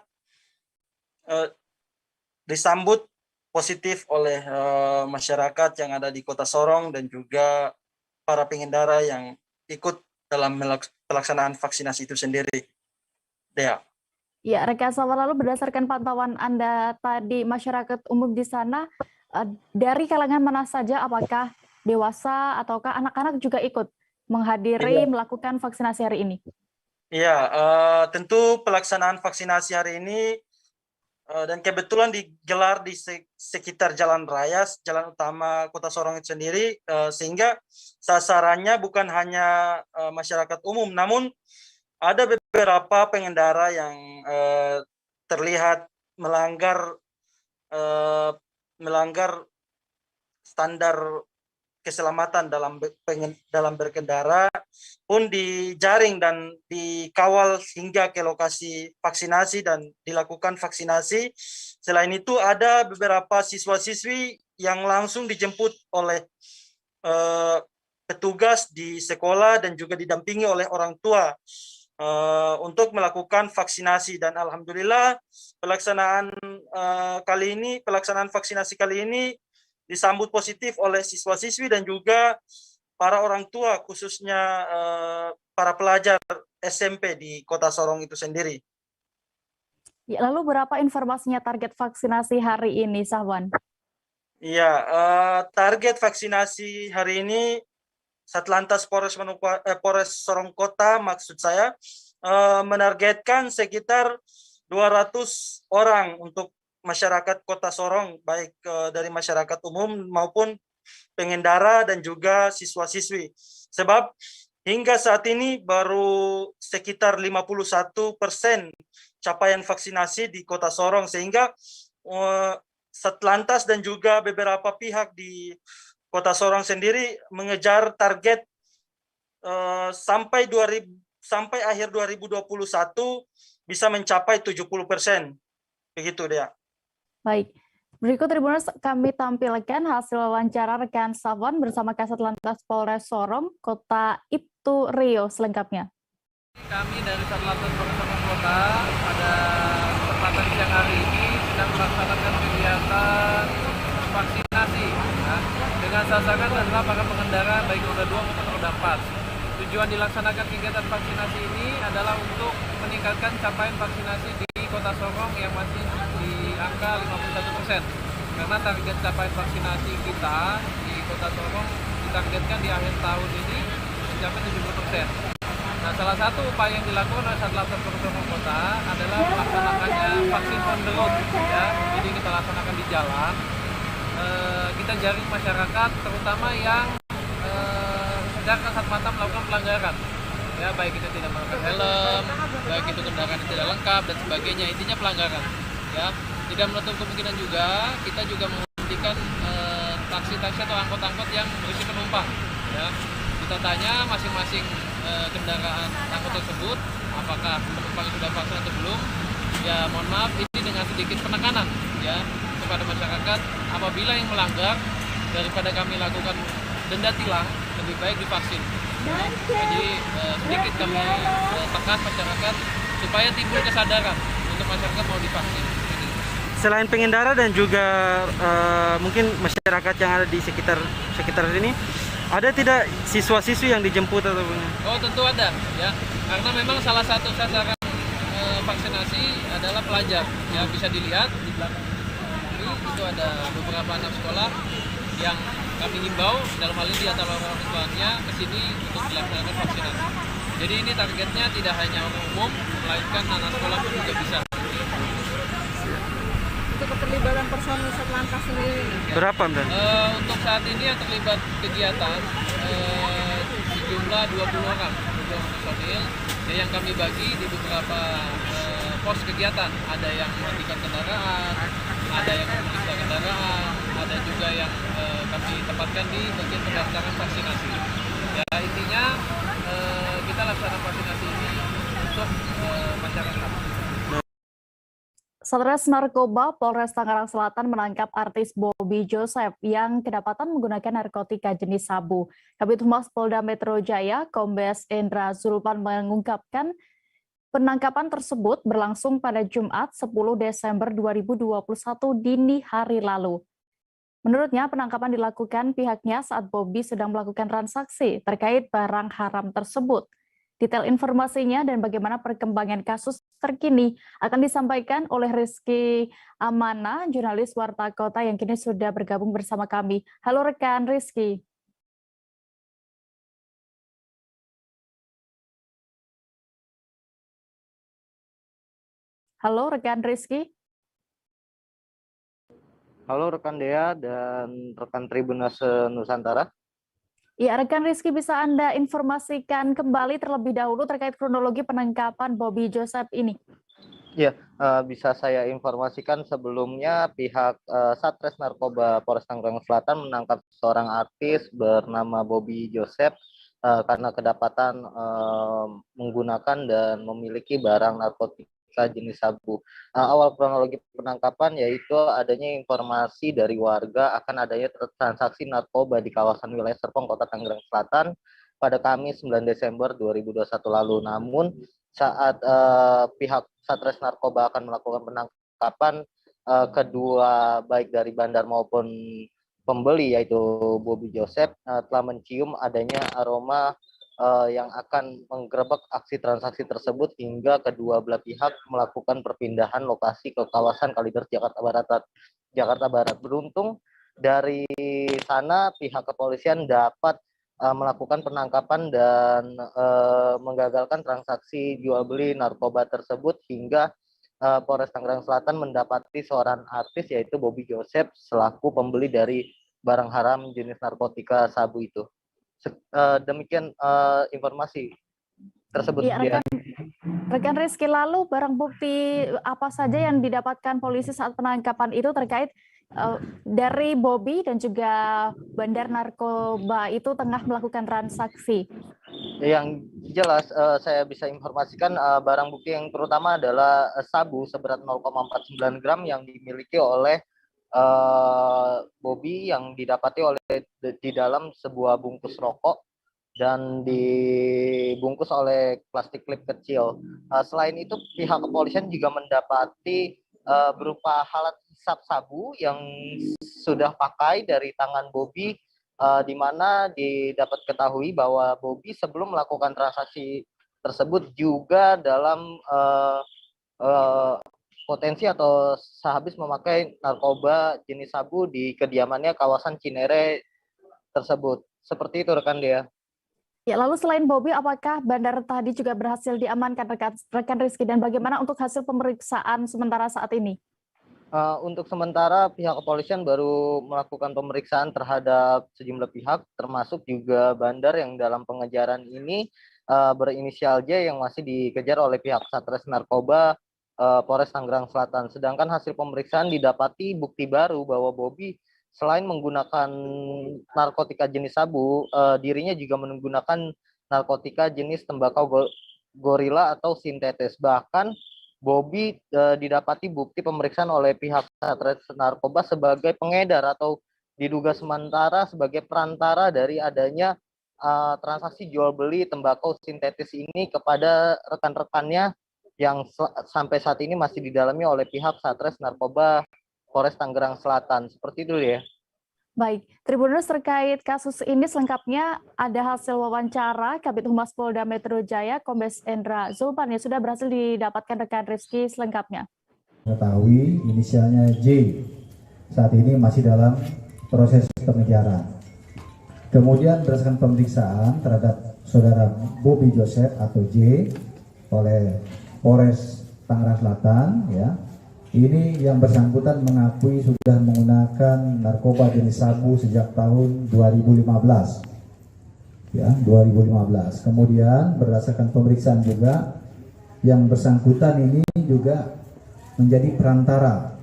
disambut positif oleh masyarakat yang ada di Kota Sorong dan juga para pengendara yang ikut dalam pelaksanaan vaksinasi itu sendiri. Dea. Ya, rekan Sahwan, lalu berdasarkan pantauan Anda tadi, masyarakat umum di sana dari kalangan mana saja, apakah dewasa ataukah anak-anak juga ikut menghadiri melakukan vaksinasi hari ini? Iya, tentu pelaksanaan vaksinasi hari ini dan kebetulan digelar di sekitar jalan raya, jalan utama Kota Sorong itu sendiri, sehingga sasarannya bukan hanya masyarakat umum, namun ada beberapa pengendara yang terlihat melanggar standar keselamatan dalam berkendara pun dijaring dan dikawal hingga ke lokasi vaksinasi dan dilakukan vaksinasi. Selain itu ada beberapa siswa-siswi yang langsung dijemput oleh petugas di sekolah dan juga didampingi oleh orang tua untuk melakukan vaksinasi. Dan alhamdulillah pelaksanaan vaksinasi kali ini disambut positif oleh siswa-siswi dan juga para orang tua, khususnya para pelajar SMP di Kota Sorong itu sendiri. Ya, lalu berapa informasinya target vaksinasi hari ini, Sahwan? Iya, target vaksinasi hari ini Satlantas Polres Sorong Kota, maksud saya, menargetkan sekitar 200 orang untuk masyarakat Kota Sorong, baik dari masyarakat umum maupun pengendara dan juga siswa-siswi. Sebab hingga saat ini baru sekitar 51% capaian vaksinasi di Kota Sorong, sehingga Satlantas dan juga beberapa pihak di Kota Sorong sendiri mengejar target sampai akhir 2021 bisa mencapai 70%. Begitu dia. Baik. Berikut Tribuners kami tampilkan hasil wawancara rekan Safwan bersama Kasat Lantas Polres Sorong, Kota Ibtu Rio selengkapnya. Kami dari Satlantas Polres Sorong Kota pada kesempatan siang hari ini sedang melaksanakan kegiatan vaksinasi ya, dengan sasaran adalah para pengendara baik roda 2 maupun roda 4. Tujuan dilaksanakan kegiatan vaksinasi ini adalah untuk meningkatkan capaian vaksinasi di Kota Sorong yang masih di angka 51%. Karena target capaian vaksinasi kita di Kota Sorong ditargetkan di akhir tahun ini mencapai 70%. Nah, salah satu upaya yang dilakukan oleh Satlantas Polres Sorong Kota adalah melaksanakannya vaksin on the road ya. Jadi kita laksanakan di jalan. Kita jaring masyarakat terutama yang sedang kasat mata melakukan pelanggaran. Ya, baik itu tidak menggunakan helm, baik itu kendaraan yang tidak lengkap dan sebagainya, intinya pelanggaran. Ya, tidak menutup kemungkinan juga kita juga menghentikan taksi-taksi atau angkot-angkot yang berisi penumpang. Ya, kita tanya masing-masing kendaraan angkot tersebut apakah penumpang sudah vaksin atau belum. Ya, mohon maaf ini dengan sedikit penekanan ya kepada masyarakat, apabila yang melanggar daripada kami lakukan denda tilang lebih baik divaksin. Jadi sedikit kami tekan masyarakat supaya timbul kesadaran untuk masyarakat mau divaksin. Selain pengendara dan juga mungkin masyarakat yang ada di sekitar ini, ada tidak siswa-siswi yang dijemput atau? Oh, tentu ada ya, karena memang salah satu sasaran vaksinasi adalah pelajar. Ya, bisa dilihat di belakang ini itu ada beberapa anak sekolah yang kami himbau dalam hal ini di antara orang tuanya ke sini untuk dilaksanakan vaksinasi. Jadi ini targetnya tidak hanya orang umum, melainkan anak sekolah pun juga bisa. Untuk keterlibatan personil Satlantas sendiri? Berapa, Mbak? Untuk saat ini yang terlibat kegiatan sejumlah 20 orang personil yang kami bagi di beberapa pos kegiatan. Ada yang mematikan kendaraan, ada yang memeriksa kendaraan, ada juga yang kami tempatkan di bagian pendaftaran vaksinasi. Ya, intinya kita laksanakan vaksinasi ini untuk masyarakat. Satres Narkoba Polres Tangerang Selatan menangkap artis Bobby Joseph yang kedapatan menggunakan narkotika jenis sabu. Kabid Humas Polda Metro Jaya, Kombes Endra Zulpan mengungkapkan penangkapan tersebut berlangsung pada Jumat 10 Desember 2021 dini hari lalu. Menurutnya penangkapan dilakukan pihaknya saat Bobby sedang melakukan transaksi terkait barang haram tersebut. Detail informasinya dan bagaimana perkembangan kasus terkini akan disampaikan oleh Rizky Amana, jurnalis Warta Kota yang kini sudah bergabung bersama kami. Halo rekan Rizky. Halo rekan Rizky. Halo rekan Dea dan rekan Tribuners Nusantara. Ya, rekan Rizky, bisa Anda informasikan kembali terlebih dahulu terkait kronologi penangkapan Bobby Joseph ini? Ya, bisa saya informasikan sebelumnya pihak Satres Narkoba Polres Tangerang Selatan menangkap seorang artis bernama Bobby Joseph karena kedapatan menggunakan dan memiliki barang narkotika jenis sabu. Awal kronologi penangkapan yaitu adanya informasi dari warga akan adanya transaksi narkoba di kawasan wilayah Serpong, Kota Tangerang Selatan pada Kamis 9 Desember 2021 lalu. Namun saat pihak Satres Narkoba akan melakukan penangkapan, kedua baik dari bandar maupun pembeli yaitu Bobby Joseph telah mencium adanya aroma yang akan menggerebek aksi transaksi tersebut hingga kedua belah pihak melakukan perpindahan lokasi ke kawasan Kalideres, Jakarta Barat. Beruntung dari sana pihak kepolisian dapat melakukan penangkapan dan menggagalkan transaksi jual beli narkoba tersebut hingga Polres Tangerang Selatan mendapati seorang artis yaitu Bobby Joseph selaku pembeli dari barang haram jenis narkotika sabu itu. Demikian informasi tersebut. Ya, rekan Rizky, lalu barang bukti apa saja yang didapatkan polisi saat penangkapan itu terkait dari Bobby dan juga bandar narkoba itu tengah melakukan transaksi? Yang jelas saya bisa informasikan barang bukti yang terutama adalah sabu seberat 0,49 gram yang dimiliki oleh Bobby, yang didapati di dalam sebuah bungkus rokok dan dibungkus oleh plastik klip kecil. Selain itu, pihak kepolisian juga mendapati berupa alat hisap sabu yang sudah pakai dari tangan Bobby, di mana didapat ketahui bahwa Bobby sebelum melakukan transaksi tersebut juga dalam potensi atau sehabis memakai narkoba jenis sabu di kediamannya kawasan Cinere tersebut. Seperti itu rekan Dea. Ya, lalu selain Bobby, apakah bandar tadi juga berhasil diamankan rekan Rizky, dan bagaimana untuk hasil pemeriksaan sementara saat ini? Untuk sementara pihak kepolisian baru melakukan pemeriksaan terhadap sejumlah pihak, termasuk juga bandar yang dalam pengejaran ini berinisial J yang masih dikejar oleh pihak Satres Narkoba Polres Tangerang Selatan. Sedangkan hasil pemeriksaan didapati bukti baru bahwa Bobby selain menggunakan narkotika jenis sabu, dirinya juga menggunakan narkotika jenis tembakau gorila atau sintetis. Bahkan Bobby didapati bukti pemeriksaan oleh pihak Satres Narkoba sebagai pengedar atau diduga sementara sebagai perantara dari adanya transaksi jual beli tembakau sintetis ini kepada rekan-rekannya yang sampai saat ini masih didalami oleh pihak Satres Narkoba Polres Tangerang Selatan. Seperti itu ya. Baik, Tribuners, terkait kasus ini selengkapnya ada hasil wawancara Kabid Humas Polda Metro Jaya Kombes Endra Zulpan yang sudah berhasil didapatkan rekan Rizky selengkapnya. Mengetahui inisialnya J saat ini masih dalam proses pengejaran. Kemudian berdasarkan pemeriksaan terhadap saudara Bobby Joseph atau J oleh Polres Tangerang Selatan, ya, ini yang bersangkutan mengakui sudah menggunakan narkoba jenis sabu sejak tahun 2015. Ya, 2015. Kemudian berdasarkan pemeriksaan juga yang bersangkutan ini juga menjadi perantara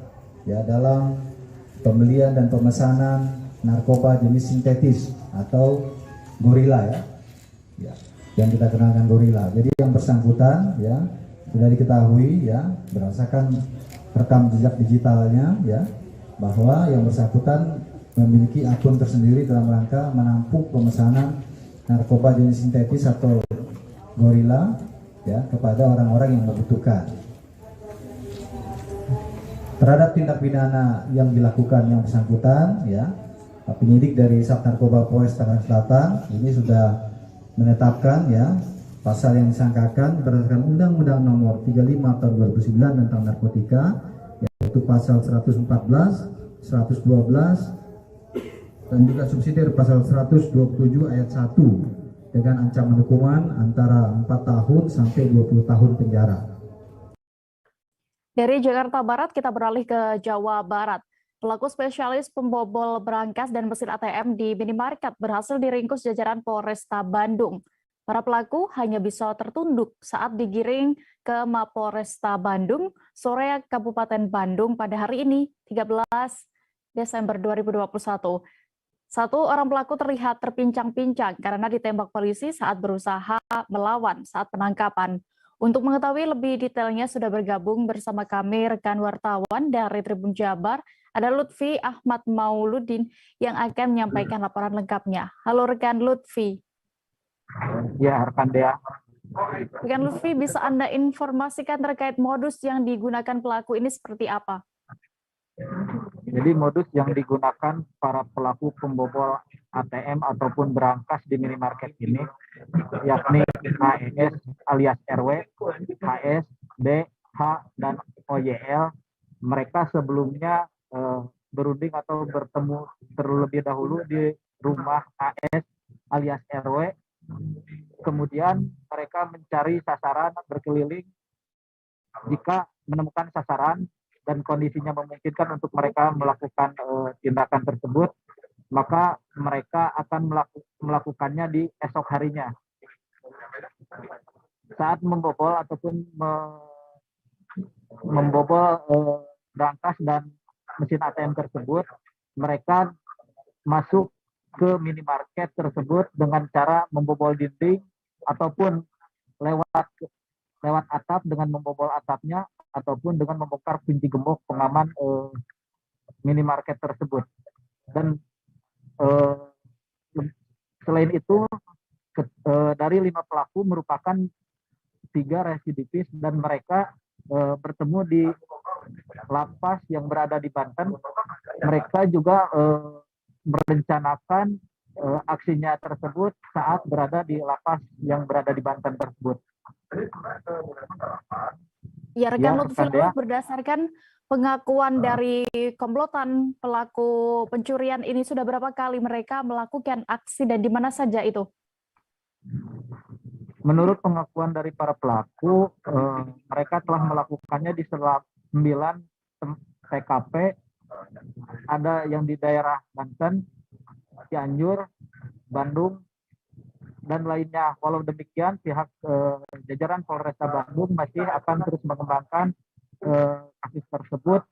ya dalam pembelian dan pemesanan narkoba jenis sintetis atau gorila ya. Ya, yang kita kenalkan gorila. Jadi yang bersangkutan ya sudah diketahui ya berdasarkan rekam jejak digitalnya ya bahwa yang bersangkutan memiliki akun tersendiri dalam rangka menampung pemesanan narkoba jenis sintetis atau gorila ya kepada orang-orang yang membutuhkan. Terhadap tindak pidana yang dilakukan yang bersangkutan ya, penyidik dari Sat Narkoba Polres Tangerang Selatan ini sudah menetapkan ya pasal yang disangkakan berdasarkan Undang-Undang Nomor 35 Tahun 2009 tentang narkotika, yaitu pasal 114, 112, dan juga subsidiar pasal 127 ayat 1 dengan ancaman hukuman antara 4 tahun sampai 20 tahun penjara. Dari Jakarta Barat kita beralih ke Jawa Barat. Pelaku spesialis pembobol berangkas dan mesin ATM di minimarket berhasil diringkus jajaran Polresta Bandung. Para pelaku hanya bisa tertunduk saat digiring ke Mapolresta Bandung, sore Kabupaten Bandung pada hari ini, 13 Desember 2021. Satu orang pelaku terlihat terpincang-pincang karena ditembak polisi saat berusaha melawan saat penangkapan. Untuk mengetahui lebih detailnya sudah bergabung bersama kami rekan wartawan dari Tribun Jabar, ada Lutfi Ahmad Mauludin yang akan menyampaikan laporan lengkapnya. Halo rekan Lutfi. Ya, rekan Dea. Rekan Lutfi, bisa Anda informasikan terkait modus yang digunakan pelaku ini seperti apa? Jadi modus yang digunakan para pelaku pembobol ATM ataupun berangkas di minimarket ini, yakni HES alias RW, HS, D, H, dan OYL. Mereka sebelumnya berunding atau bertemu terlebih dahulu di rumah AS alias RW. Kemudian mereka mencari sasaran berkeliling. Jika menemukan sasaran dan kondisinya memungkinkan untuk mereka melakukan tindakan tersebut, maka mereka akan melakukannya di esok harinya. Saat membobol ataupun membobol brankas dan mesin ATM tersebut, mereka masuk ke minimarket tersebut dengan cara membobol dinding ataupun lewat atap dengan membobol atapnya ataupun dengan membongkar kunci gembok pengaman minimarket tersebut. Dan selain itu dari 5 pelaku merupakan 3 residivis dan mereka bertemu di lapas yang berada di Banten. Mereka juga merencanakan aksinya tersebut saat berada di lapas yang berada di Banten tersebut. Ya, rekan Lutfi, berdasarkan pengakuan dari komplotan pelaku pencurian ini, sudah berapa kali mereka melakukan aksi dan di mana saja itu? Menurut pengakuan dari para pelaku, mereka telah melakukannya di 9 TKP, ada yang di daerah Banten, Cianjur, Bandung, dan lainnya. Walau demikian, pihak jajaran Polresta Bandung masih akan terus mengembangkan kasus tersebut.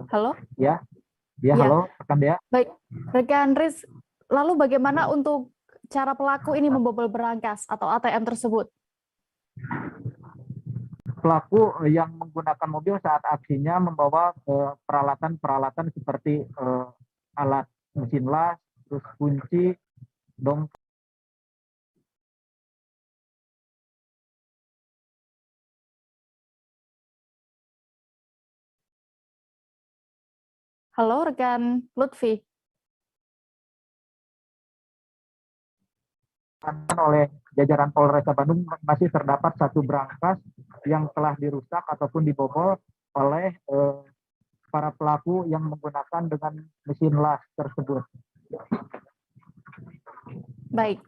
Halo? Ya, halo, rekan Dea. Baik, rekan Riz, lalu bagaimana untuk cara pelaku ini membobol berangkas atau ATM tersebut? Pelaku yang menggunakan mobil saat aksinya membawa peralatan-peralatan seperti alat mesin las, terus kunci, dompet. Halo, rekan Lutfi. Oleh jajaran Polresta Bandung masih terdapat 1 brankas yang telah dirusak ataupun dibobol oleh para pelaku yang menggunakan dengan mesin las tersebut. Baik.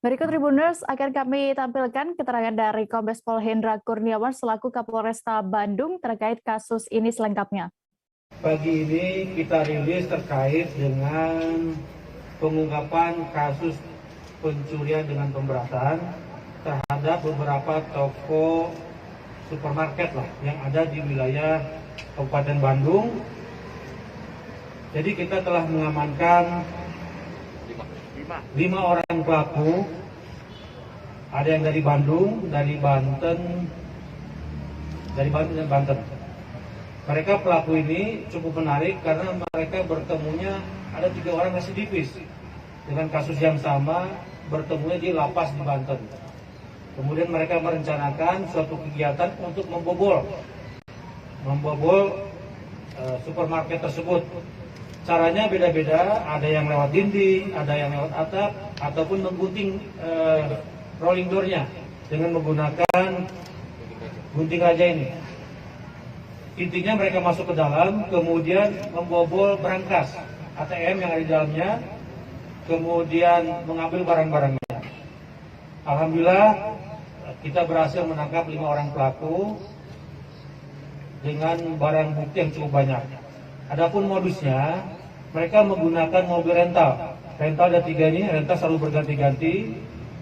Berikut Tribuners akan kami tampilkan keterangan dari Kombes Pol Hendra Kurniawan selaku Kapolresta Bandung terkait kasus ini selengkapnya. Pagi ini kita rilis terkait dengan pengungkapan kasus pencurian dengan pemberatan terhadap beberapa toko supermarket lah yang ada di wilayah Kabupaten Bandung. Jadi kita telah mengamankan 5 orang pelaku, ada yang dari Bandung, dari Banten dan Banten. Mereka pelaku ini cukup menarik karena mereka bertemunya ada 3 orang residivis dengan kasus yang sama, bertemunya di lapas di Banten. Kemudian mereka merencanakan suatu kegiatan untuk membobol supermarket tersebut. Caranya beda-beda, ada yang lewat dinding, ada yang lewat atap, ataupun menggunting rolling door-nya dengan menggunakan gunting raja ini. Intinya mereka masuk ke dalam, kemudian membobol brankas ATM yang ada di dalamnya, kemudian mengambil barang-barangnya. Alhamdulillah kita berhasil menangkap 5 orang pelaku dengan barang bukti yang cukup banyak. Adapun modusnya, mereka menggunakan mobil rental. Rental ada 3 ini, rental selalu berganti-ganti.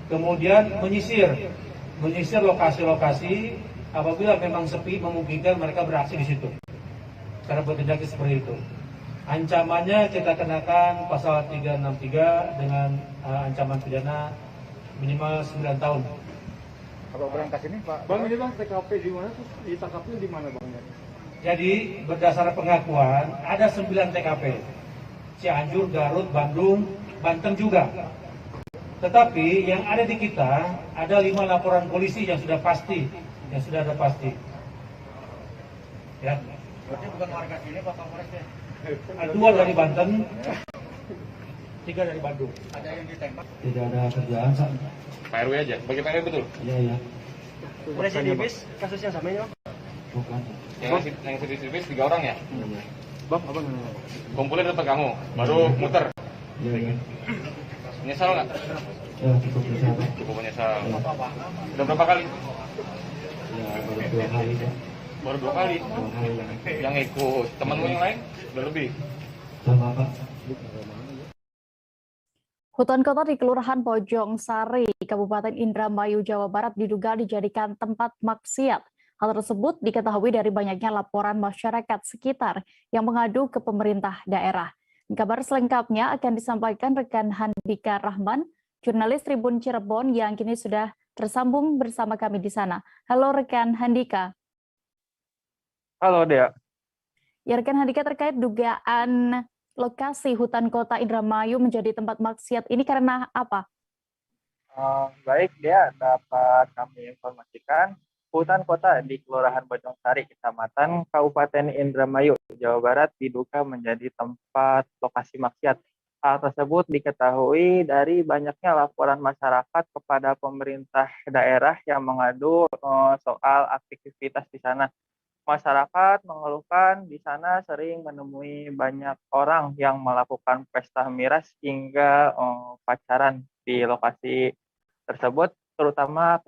Kemudian menyisir lokasi-lokasi apabila memang sepi memungkinkan mereka beraksi di situ. Cara bertindak seperti itu. Ancamannya kita kenakan pasal 363 dengan ancaman pidana minimal 9 tahun. Kalau berangkas ini Pak? Bang, ini Bang TKP di mana tuh? Ditangkapnya di mana Bang? Jadi berdasarkan pengakuan ada 9 TKP. Cianjur, Garut, Bandung, Banten juga. Tetapi yang ada di kita ada 5 laporan polisi yang sudah pasti, yang sudah ada pasti. Ya. Berarti bukan warga sini Pak Kapolresnya? 2 dari Banten, 3 dari Bandung. Ada yang ditembak? Tidak ada kerjaan. Pak RW aja, bagi Pak RW betul? Iya. Residivis kasusnya sama ya? Bukan. Yang residivis 3 orang ya? Bang, abang. Kumpulin tempat kamu, baru muter. Iya. Menyesal nggak? Ya, cukup menyesal. Cukup menyesal. Udah berapa kali? Ya, baru 2 kali ya. Baru 2 kali. Yang ikut temanmu yang lain udah lebih. Hutan kota di Kelurahan Bojong Sari, Kabupaten Indramayu, Jawa Barat diduga dijadikan tempat maksiat. Hal tersebut diketahui dari banyaknya laporan masyarakat sekitar yang mengadu ke pemerintah daerah. Kabar selengkapnya akan disampaikan rekan Handika Rahman, jurnalis Tribun Cirebon yang kini sudah tersambung bersama kami di sana. Halo rekan Handika. Halo Dea. Ya rekan Handika, terkait dugaan lokasi hutan kota Indramayu menjadi tempat maksiat ini karena apa? Baik Dea, dapat kami informasikan hutan kota di Kelurahan Bojong Sari, Kecamatan Kabupaten Indramayu, Jawa Barat diduga menjadi tempat lokasi maksiat. Hal tersebut diketahui dari banyaknya laporan masyarakat kepada pemerintah daerah yang mengadu soal aktivitas di sana. Masyarakat mengeluhkan di sana sering menemui banyak orang yang melakukan pesta miras hingga pacaran di lokasi tersebut, terutama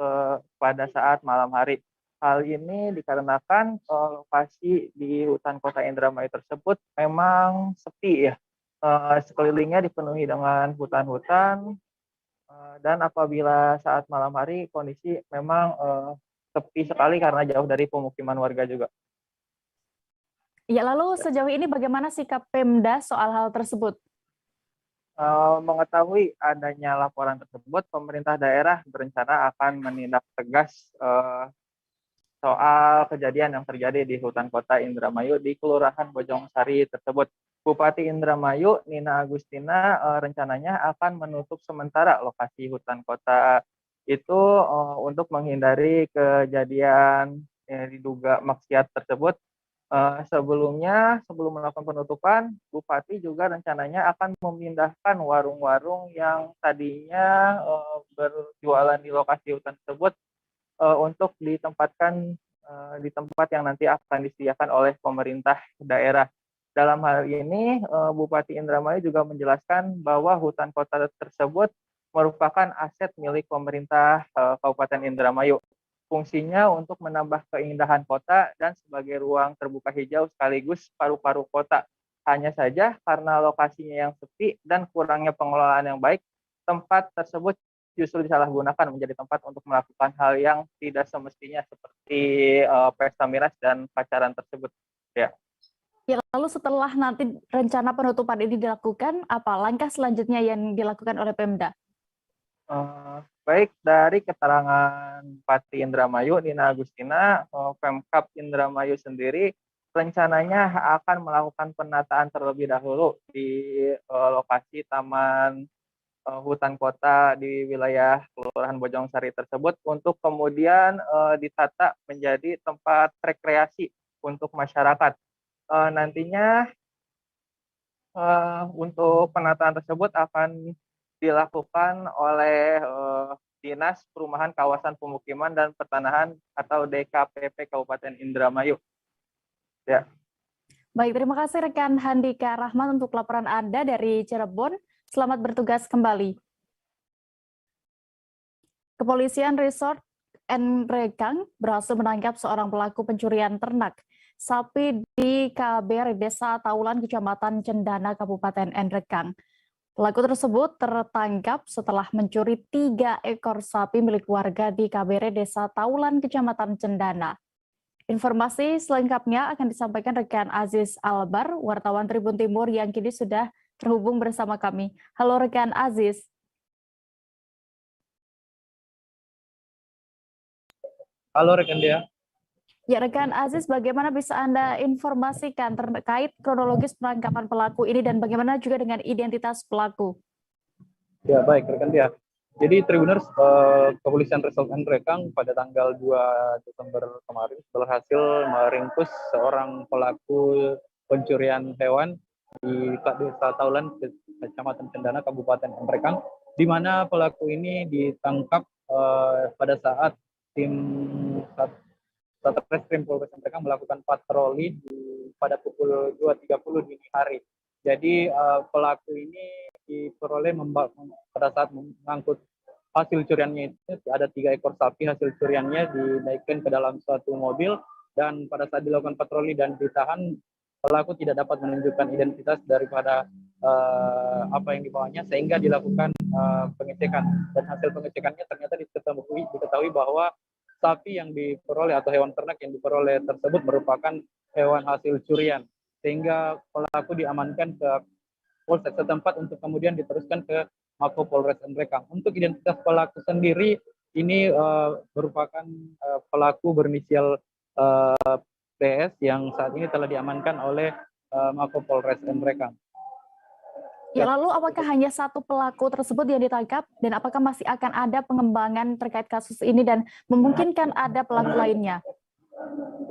pada saat malam hari. Hal ini dikarenakan lokasi di hutan kota Indramayu tersebut memang sepi ya. Sekelilingnya dipenuhi dengan hutan-hutan dan apabila saat malam hari kondisi memang sepi sekali karena jauh dari pemukiman warga juga. Ya, lalu sejauh ini bagaimana sikap Pemda soal hal tersebut? Mengetahui adanya laporan tersebut, pemerintah daerah berencana akan menindak tegas soal kejadian yang terjadi di hutan kota Indramayu di Kelurahan Bojong Sari tersebut. Bupati Indramayu, Nina Agustina, rencananya akan menutup sementara lokasi hutan kota itu untuk menghindari kejadian diduga maksiat tersebut. Sebelum melakukan penutupan, Bupati juga rencananya akan memindahkan warung-warung yang tadinya berjualan di lokasi hutan tersebut untuk ditempatkan di tempat yang nanti akan disediakan oleh pemerintah daerah. Dalam hal ini, Bupati Indramayu juga menjelaskan bahwa hutan kota tersebut merupakan aset milik pemerintah Kabupaten Indramayu. Fungsinya untuk menambah keindahan kota dan sebagai ruang terbuka hijau sekaligus paru-paru kota. Hanya saja karena lokasinya yang sepi dan kurangnya pengelolaan yang baik, tempat tersebut justru disalahgunakan menjadi tempat untuk melakukan hal yang tidak semestinya seperti pesta miras dan pacaran tersebut. Ya. Ya, lalu setelah nanti rencana penutupan ini dilakukan, apa langkah selanjutnya yang dilakukan oleh Pemda? Baik, dari keterangan Bupati Indramayu, Nina Agustina, Pemkab Indramayu sendiri rencananya akan melakukan penataan terlebih dahulu di lokasi taman hutan kota di wilayah Kelurahan Bojong Sari tersebut untuk kemudian ditata menjadi tempat rekreasi untuk masyarakat. Nantinya untuk penataan tersebut akan dilakukan oleh Dinas Perumahan Kawasan Pemukiman dan Pertanahan atau DKPP Kabupaten Indramayu. Ya. Baik, terima kasih rekan Handika Rahman untuk laporan Anda dari Cirebon. Selamat bertugas kembali. Kepolisian Resort Nrekang berhasil menangkap seorang pelaku pencurian ternak sapi di KBR Desa Taulan, Kecamatan Cendana, Kabupaten Nrekang. Pelaku tersebut tertangkap setelah mencuri 3 ekor sapi milik warga di KBR Desa Taulan, Kecamatan Cendana. Informasi selengkapnya akan disampaikan rekan Aziz Albar, wartawan Tribun Timur yang kini sudah terhubung bersama kami. Halo rekan Aziz. Halo rekan Dea. Ya rekan Aziz, bagaimana bisa Anda informasikan terkait kronologis penangkapan pelaku ini dan bagaimana juga dengan identitas pelaku? Ya baik rekan Dea. Jadi Tribuners, Kepolisian Resort Nrekang pada tanggal 2 Desember kemarin berhasil meringkus seorang pelaku pencurian hewan di Desa Taulan, Kecamatan Cendana, Kabupaten Nrekang, di mana pelaku ini ditangkap pada saat tim Satreskrim Polres Nrekang melakukan patroli pada pukul 2.30 dini hari. Jadi pelaku ini diperoleh pada saat mengangkut hasil curiannya itu ada 3 ekor sapi hasil curiannya dinaikkan ke dalam suatu mobil dan pada saat dilakukan patroli dan ditahan, pelaku tidak dapat menunjukkan identitas daripada apa yang dibawanya, sehingga dilakukan pengecekan, dan hasil pengecekannya ternyata diketahui bahwa sapi yang diperoleh atau hewan ternak yang diperoleh tersebut merupakan hewan hasil curian, sehingga pelaku diamankan ke polsek setempat untuk kemudian diteruskan ke Mako Polres Nrekang. Untuk identitas pelaku sendiri ini merupakan pelaku berinisial PS yang saat ini telah diamankan oleh Mako Polres Nrekang. Ya, lalu apakah hanya satu pelaku tersebut yang ditangkap dan apakah masih akan ada pengembangan terkait kasus ini dan memungkinkan ada pelaku lainnya?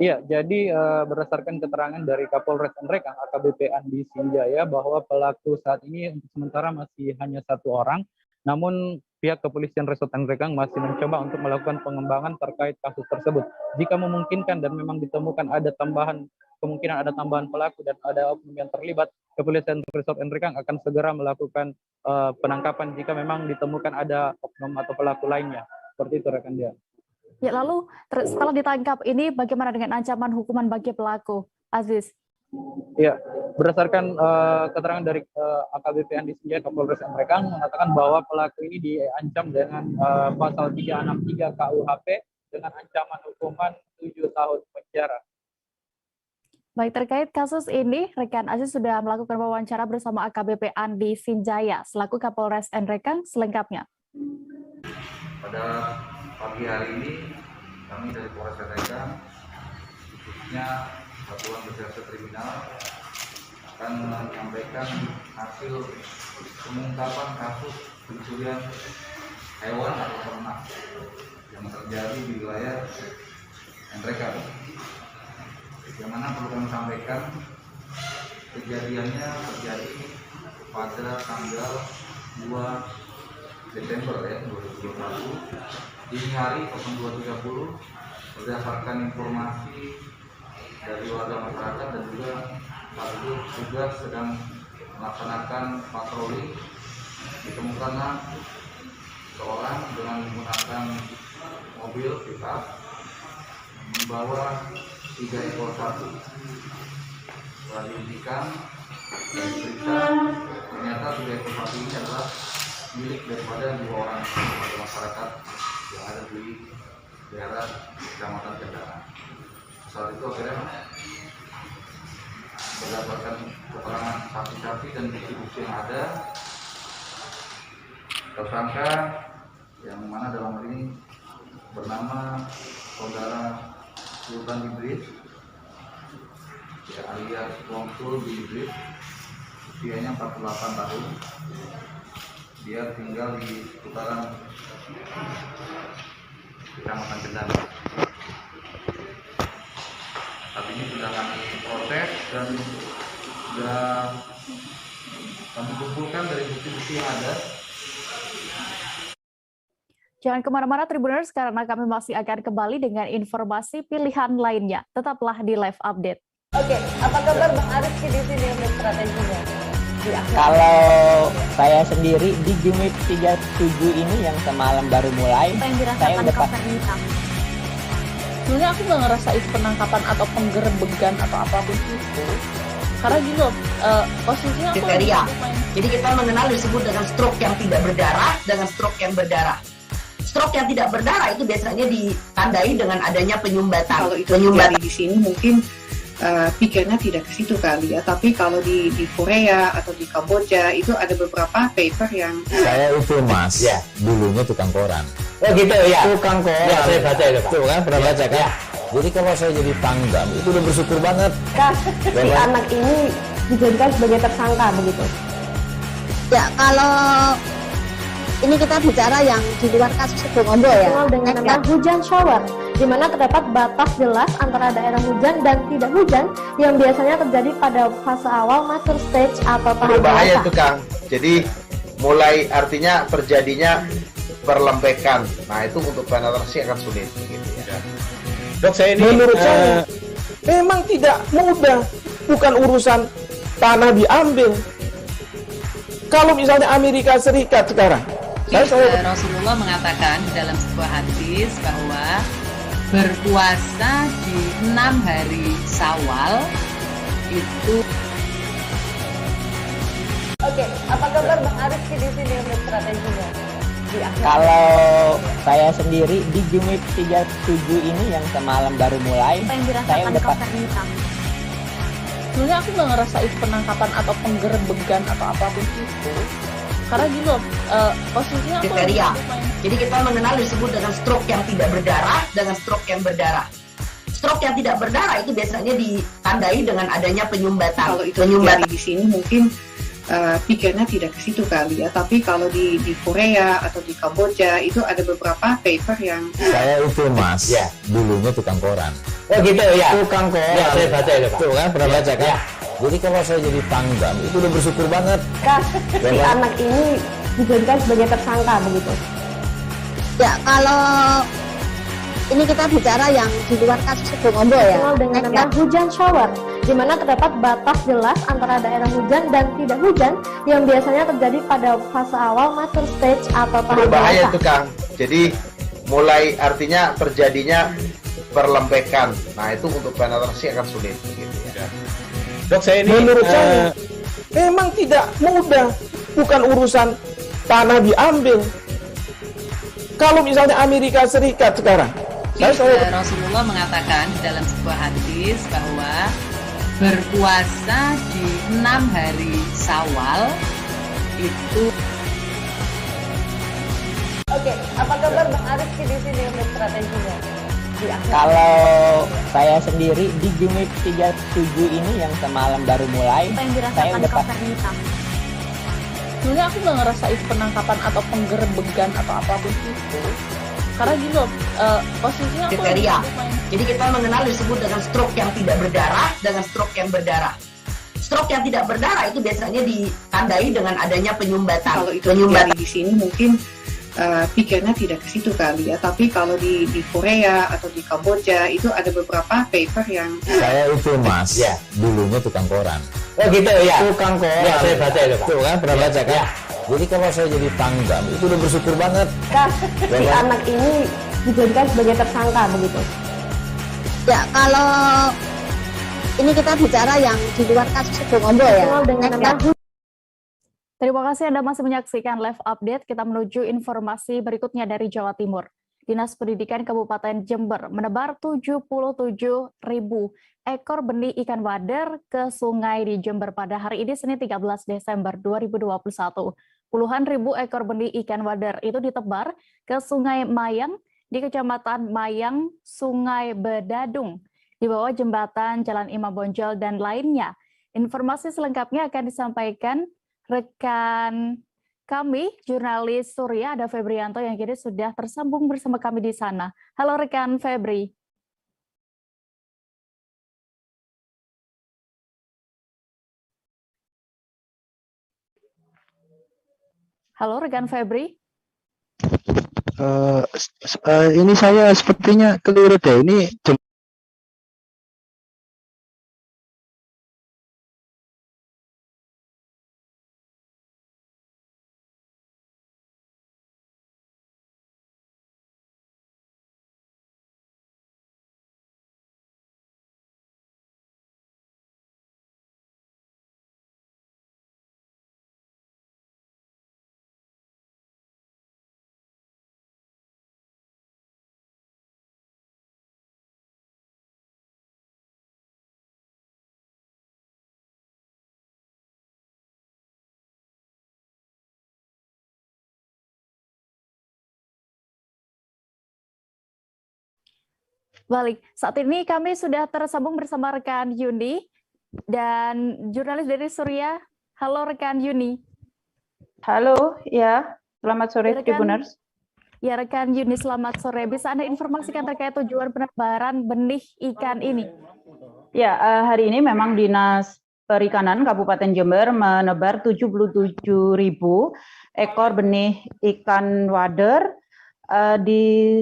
Iya, jadi berdasarkan keterangan dari Kapolres Nrekang AKBP Andi Sinjaya bahwa pelaku saat ini untuk sementara masih hanya satu orang, namun pihak kepolisian Resort Nrekang masih mencoba untuk melakukan pengembangan terkait kasus tersebut. Jika memungkinkan dan memang ditemukan ada kemungkinan ada tambahan pelaku dan ada oknum yang terlibat, kepolisian Resort Nrekang akan segera melakukan penangkapan jika memang ditemukan ada oknum atau pelaku lainnya. Seperti itu rekan dia. Ya, lalu setelah ditangkap ini bagaimana dengan ancaman hukuman bagi pelaku, Aziz? Ya, berdasarkan keterangan dari AKBP Andi Sinjaya Kapolres Nrekang mengatakan bahwa pelaku ini diancam dengan pasal 363 KUHP dengan ancaman hukuman 7 tahun penjara. Baik, terkait kasus ini, rekan Aziz sudah melakukan wawancara bersama AKBP Andi Sinjaya selaku Kapolres Nrekang. Selengkapnya. Pada pagi hari ini kami dari Polres Nrekang, khususnya Satuan Reserse Kriminal, akan menyampaikan hasil pengungkapan kasus pencurian hewan atau ternak yang terjadi di wilayah Nrekang. Yang mana perlu kami sampaikan, kejadiannya terjadi pada tanggal 2 Desember 2021 dini hari 02.30 berdasarkan informasi dari warga masyarakat dan juga saat itu tugas sedang melaksanakan patroli, ditemukanlah seorang dengan menggunakan mobil pickup membawa 3 ekor sapi. Setelah dihentikan dan diperiksa, ternyata 3 ekor sapi ini adalah milik daripada 2 orang masyarakat yang ada di daerah Kecamatan Kendara. Saat itu akhirnya berdasarkan keterangan saksi-saksi dan bukti-bukti yang ada, tersangka yang mana dalam hal ini bernama saudara Sultan Idris, ya, alias Wongsul Idris, usianya 48 tahun. Dia tinggal di seputaran Kecamatan Kendari. Saat ini sudah kami proses dan sudah kami kumpulkan dari bukti-bukti yang ada. Jangan kemana-mana Tribuners, karena kami masih akan kembali dengan informasi pilihan lainnya. Tetaplah di Live Update. Oke, apa kabar Bang Arif di sini untuk strateginya? Kalau saya sendiri di Jumit 37 ini yang semalam baru mulai, saya udah pasti. Sebenarnya aku nggak ngerasa itu penangkapan atau penggerebegan atau apapun itu. Karena gini loh, posisinya aku kriteria. Jadi kita mengenal disebut dengan stroke yang tidak berdarah dengan stroke yang berdarah. Stroke yang tidak berdarah itu biasanya ditandai dengan adanya penyumbatan. Kalau itu terjadi di sini mungkin pikirnya tidak ke situ kali ya, tapi kalau di Korea atau di Kamboja itu ada beberapa paper yang saya itu mas, ya, dulunya tukang koran. Oh gitu ya, tukang koran. Ya, saya baca itu Pak. Tuh kan pernah baca kan? Ya. Jadi kalau saya jadi pangdam itu udah bersyukur banget. Si anak ini dijadikan sebagai tersangka begitu. Ya, kalau ini kita bicara yang di luar kasus Sebongombo ya. Dengan nama hujan shower, di mana terdapat batas jelas antara daerah hujan dan tidak hujan yang biasanya terjadi pada fase awal mature stage atau tahap berbahaya itu Kang. Jadi mulai artinya terjadinya perlembekan. Nah itu untuk penetrasi akan sulit. Gitu ya. Dok, saya ini menurut saya memang tidak mudah, bukan urusan tanah diambil. Kalau misalnya Amerika Serikat sekarang, Rasulullah mengatakan dalam sebuah hadis bahwa berpuasa di 6 hari Syawal itu. Oke, apa kabar Bang Arif di sini untuk strateginya? Kalau saya sendiri di Jumip 37 ini yang semalam baru mulai, saya udah sebenarnya aku nggak ngerasa itu penangkapan atau penggerbegan atau apapun itu, karena gini loh, posisinya aku kriteria. Jadi kita mengenal disebut dengan stroke yang tidak berdarah dengan stroke yang berdarah. Stroke yang tidak berdarah itu biasanya ditandai dengan adanya penyumbatan. Kalau itu terjadi di sini mungkin pikirnya tidak ke situ kali ya, tapi kalau di Korea atau di Kamboja itu ada beberapa paper yang saya itu mas, ya dulunya tukang koran. Oh gitu ya, tukang koran. Ya saya baca itu pak. Tuh kan pernah baca kan? Ya. Jadi kalau saya jadi Pangdam itu udah bersyukur banget. Si anak ini dijadikan sebagai tersangka begitu. Ya kalau ini kita bicara yang di luar kasus Sebongombo ya. Dengan nama hujan shower, di mana terdapat batas jelas antara daerah hujan dan tidak hujan yang biasanya terjadi pada fase awal mature stage atau tahap berbahaya dewasa. itu Kang. Jadi mulai artinya terjadinya perlembekan. Nah itu untuk penetrasi akan sulit. Gitu ya. Dok saya ini menurut saya memang tidak mudah, bukan urusan tanah diambil. Kalau misalnya Amerika Serikat sekarang, Rasulullah mengatakan dalam sebuah hadis bahwa berpuasa di 6 hari Syawal itu. Oke, apa kabar Bang Arif di sini untuk strateginya? Kalau saya sendiri di Jumip 37 ini yang semalam baru mulai, saya udah sebenarnya aku nggak ngerasa itu penangkapan atau penggerbegan atau apapun itu, karena gini loh, posisinya aku kriteria. Jadi kita mengenal disebut dengan stroke yang tidak berdarah dengan stroke yang berdarah. Stroke yang tidak berdarah itu biasanya ditandai dengan adanya penyumbatan. Kalau itu terjadi di sini mungkin pikirnya tidak ke situ kali ya, tapi kalau di Korea atau di Kamboja itu ada beberapa paper yang saya itu mas, ya dulunya tukang koran. Oh gitu ya, tukang koran. Ya saya baca itu pak. Tuh kan pernah baca kan? Ya. Jadi kalau saya jadi Pangdam itu udah bersyukur banget. Si anak ini dijadikan sebagai tersangka begitu. Ya kalau ini kita bicara yang di luar kasus Sebongombo ya. Dengan nama Terima kasih Anda masih menyaksikan live update. Kita menuju informasi berikutnya dari Jawa Timur. Dinas Pendidikan Kabupaten Jember menebar 77.000 ekor benih ikan wader ke sungai di Jember pada hari ini Senin 13 Desember 2021. Puluhan ribu ekor benih ikan wader itu ditebar ke Sungai Mayang di Kecamatan Mayang, Sungai Bedadung, di bawah jembatan Jalan Imam Bonjol dan lainnya. Informasi selengkapnya akan disampaikan rekan kami, jurnalis Surya, ada Febrianto yang kini sudah tersambung bersama kami di sana. Halo rekan Febri. Halo rekan Febri. Ini saya sepertinya keliru deh. Ini Balik, saat ini kami sudah tersambung bersama rekan Yuni dan jurnalis dari Surya. Halo rekan Yuni. Halo, ya. Selamat sore, Tribuners. Ya rekan Yuni, selamat sore. Bisa Anda informasikan terkait tujuan penebaran benih ikan ini? Ya, hari ini memang Dinas Perikanan Kabupaten Jember menebar 77.000 ekor benih ikan wader di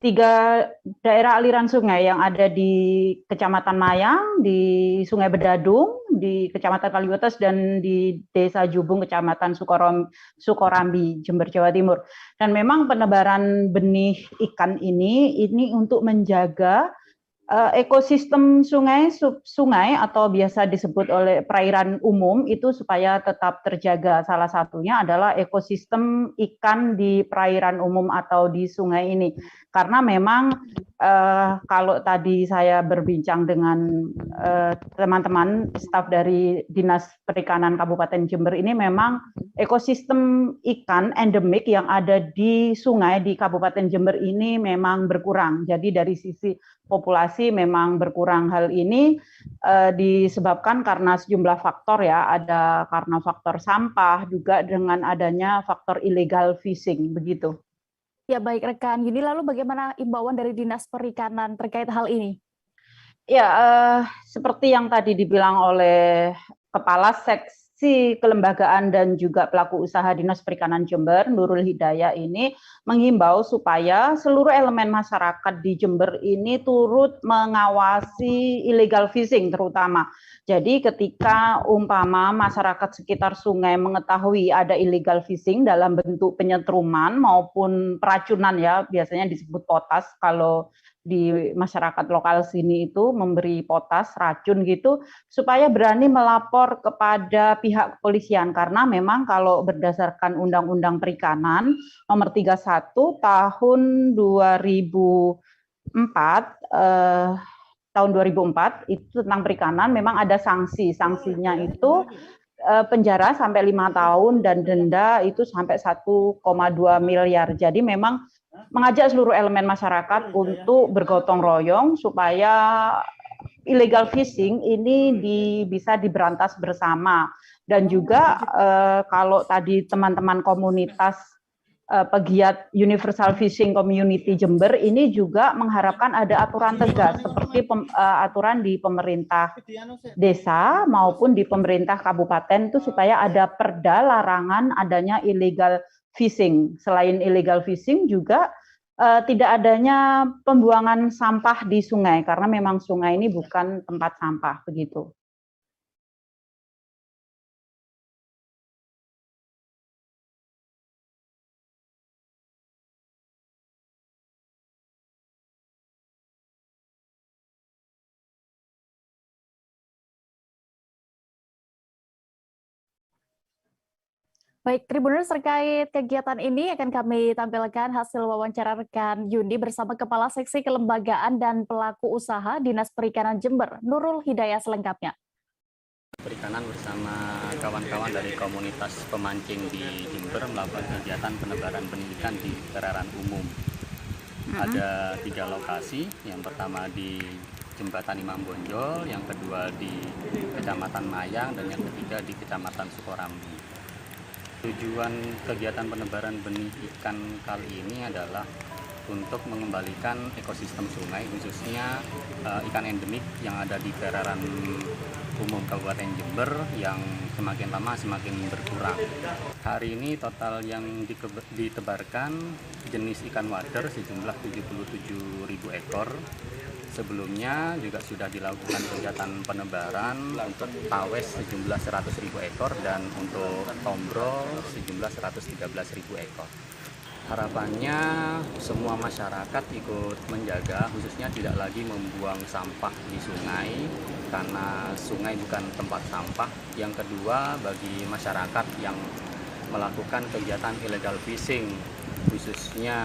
3 daerah aliran sungai yang ada di Kecamatan Mayang, di Sungai Bedadung, di Kecamatan Kaliwates, dan di Desa Jubung, Kecamatan Sukorambi, Jember, Jawa Timur. Dan memang penebaran benih ikan ini untuk menjaga ekosistem sungai atau biasa disebut oleh perairan umum itu supaya tetap terjaga. Salah satunya adalah ekosistem ikan di perairan umum atau di sungai ini. Karena memang kalau tadi saya berbincang dengan teman-teman staf dari Dinas Perikanan Kabupaten Jember, ini memang ekosistem ikan endemik yang ada di sungai di Kabupaten Jember ini memang berkurang. Jadi dari sisi populasi memang berkurang. Hal ini disebabkan karena sejumlah faktor ya, ada karena faktor sampah, juga dengan adanya faktor illegal fishing, begitu. Ya baik rekan, Yuni, lalu bagaimana imbauan dari Dinas Perikanan terkait hal ini? Ya, seperti yang tadi dibilang oleh Kepala Seksi Kelembagaan dan juga pelaku usaha Dinas Perikanan Jember, Nurul Hidayah, ini menghimbau supaya seluruh elemen masyarakat di Jember ini turut mengawasi illegal fishing terutama. Jadi ketika umpama masyarakat sekitar sungai mengetahui ada illegal fishing dalam bentuk penyetruman maupun peracunan ya, biasanya disebut potas kalau di masyarakat lokal sini itu memberi potas, racun gitu, supaya berani melapor kepada pihak kepolisian. Karena memang kalau berdasarkan Undang-Undang Perikanan nomor 31 tahun 2004 itu tentang perikanan, memang ada sanksi. Sanksinya itu penjara sampai 5 tahun dan denda itu sampai 1,2 miliar. Jadi memang mengajak seluruh elemen masyarakat untuk bergotong royong supaya illegal fishing ini bisa diberantas bersama. Dan juga kalau tadi teman-teman komunitas pegiat Universal Fishing Community Jember ini juga mengharapkan ada aturan tegas seperti aturan di pemerintah desa maupun di pemerintah kabupaten itu supaya ada perda larangan adanya illegal fishing. Selain illegal fishing juga tidak adanya pembuangan sampah di sungai karena memang sungai ini bukan tempat sampah begitu. Baik, Tribuners, terkait kegiatan ini akan kami tampilkan hasil wawancara rekan Yuni bersama Kepala Seksi Kelembagaan dan Pelaku Usaha Dinas Perikanan Jember, Nurul Hidayah selengkapnya. Perikanan bersama kawan-kawan dari komunitas pemancing di Jember melakukan kegiatan penebaran pendidikan di perairan umum. Ada 3 lokasi, yang pertama di Jembatan Imam Bonjol, yang kedua di Kecamatan Mayang, dan yang ketiga di Kecamatan Sukorambi. Tujuan kegiatan penebaran benih ikan kali ini adalah untuk mengembalikan ekosistem sungai, khususnya ikan endemik yang ada di perairan umum Kabupaten Jember yang semakin lama semakin berkurang. Hari ini total yang ditebarkan jenis ikan wader sejumlah 77.000 ekor. Sebelumnya juga sudah dilakukan kegiatan penebaran untuk tawes sejumlah 100.000 ekor dan untuk tombrol sejumlah 113.000 ekor. Harapannya semua masyarakat ikut menjaga, khususnya tidak lagi membuang sampah di sungai karena sungai bukan tempat sampah. Yang kedua, bagi masyarakat yang melakukan kegiatan illegal fishing, khususnya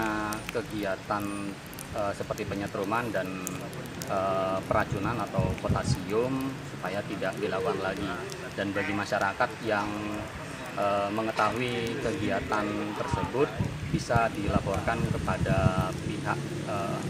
kegiatan seperti penyetruman dan peracunan atau potasium supaya tidak dilakukan lagi. Dan bagi masyarakat yang mengetahui kegiatan tersebut bisa dilaporkan kepada pihak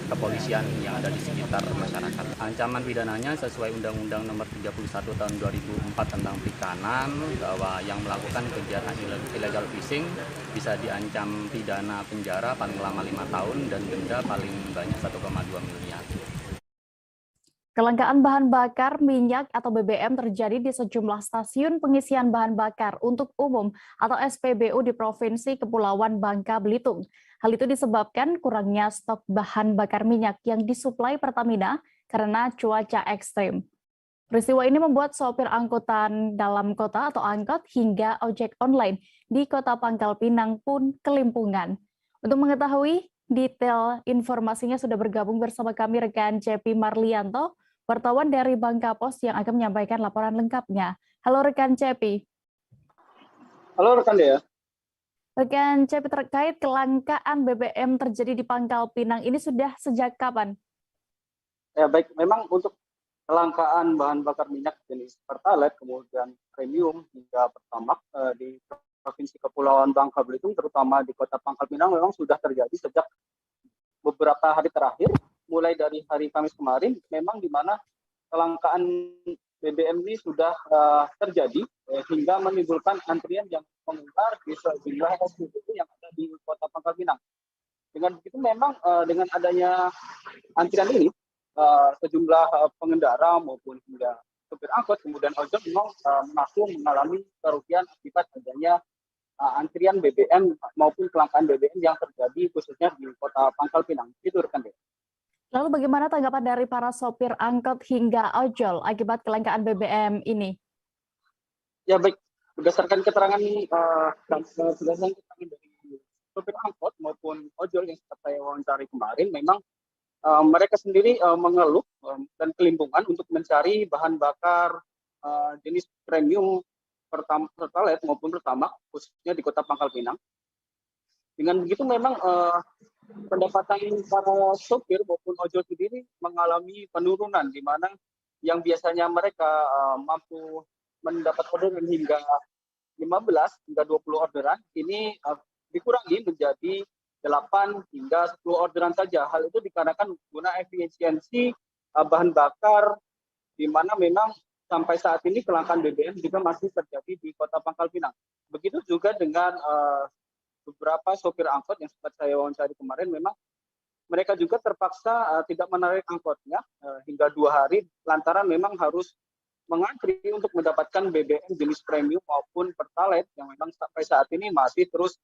kepolisian yang ada di sekitar masyarakat. Ancaman pidananya sesuai Undang-Undang Nomor 31 Tahun 2004 tentang Perikanan, bahwa yang melakukan kegiatan illegal fishing bisa diancam pidana penjara paling lama 5 tahun dan denda paling banyak 1,2 miliar. Kelangkaan bahan bakar minyak atau BBM terjadi di sejumlah stasiun pengisian bahan bakar untuk umum atau SPBU di Provinsi Kepulauan Bangka Belitung. Hal itu disebabkan kurangnya stok bahan bakar minyak yang disuplai Pertamina karena cuaca ekstrim. Peristiwa ini membuat sopir angkutan dalam kota atau angkot hingga ojek online di Kota Pangkal Pinang pun kelimpungan. Untuk mengetahui detail informasinya sudah bergabung bersama kami rekan Cepi Marlianto, wartawan dari Bangka Pos yang akan menyampaikan laporan lengkapnya. Halo rekan Cepi. Halo rekan Dea. Rekan Cepi, terkait kelangkaan BBM terjadi di Pangkal Pinang ini sudah sejak kapan? Ya baik, memang untuk kelangkaan bahan bakar minyak jenis Pertalite, kemudian premium hingga Pertamax di Provinsi Kepulauan Bangka Belitung, terutama di Kota Pangkal Pinang memang sudah terjadi sejak beberapa hari terakhir, mulai dari hari Kamis kemarin, memang di mana kelangkaan BBM ini sudah terjadi hingga menimbulkan antrian yang mengular di sejumlah SPBU yang ada di Kota Pangkal Pinang. Dengan begitu memang dengan adanya antrian ini, sejumlah pengendara maupun hingga supir angkot kemudian ojek memang mengaku mengalami kerugian akibat adanya antrian BBM maupun kelangkaan BBM yang terjadi khususnya di Kota Pangkal Pinang. Itu rekan Dea. Lalu bagaimana tanggapan dari para sopir angkot hingga ojol akibat kelangkaan BBM ini? Ya baik, berdasarkan keterangan dari sopir angkot maupun ojol yang saya wawancari kemarin, memang mereka sendiri mengeluh dan kelimpungan untuk mencari bahan bakar jenis premium Pertalite maupun Pertamax khususnya di Kota Pangkal Pinang. Dengan begitu memang pendapatan para sopir maupun ojol sendiri mengalami penurunan, di mana yang biasanya mereka mampu mendapat orderan hingga 15 hingga 20 orderan, ini dikurangi menjadi 8 hingga 10 orderan saja. Hal itu dikarenakan guna efisiensi bahan bakar, di mana memang sampai saat ini kelangkaan BBM juga masih terjadi di Kota Pangkal Pinang. Begitu juga dengan beberapa sopir angkot yang sempat saya wawancari kemarin, memang mereka juga terpaksa tidak menarik angkotnya hingga 2 hari lantaran memang harus mengantri untuk mendapatkan BBM jenis premium maupun Pertalite yang memang sampai saat ini masih terus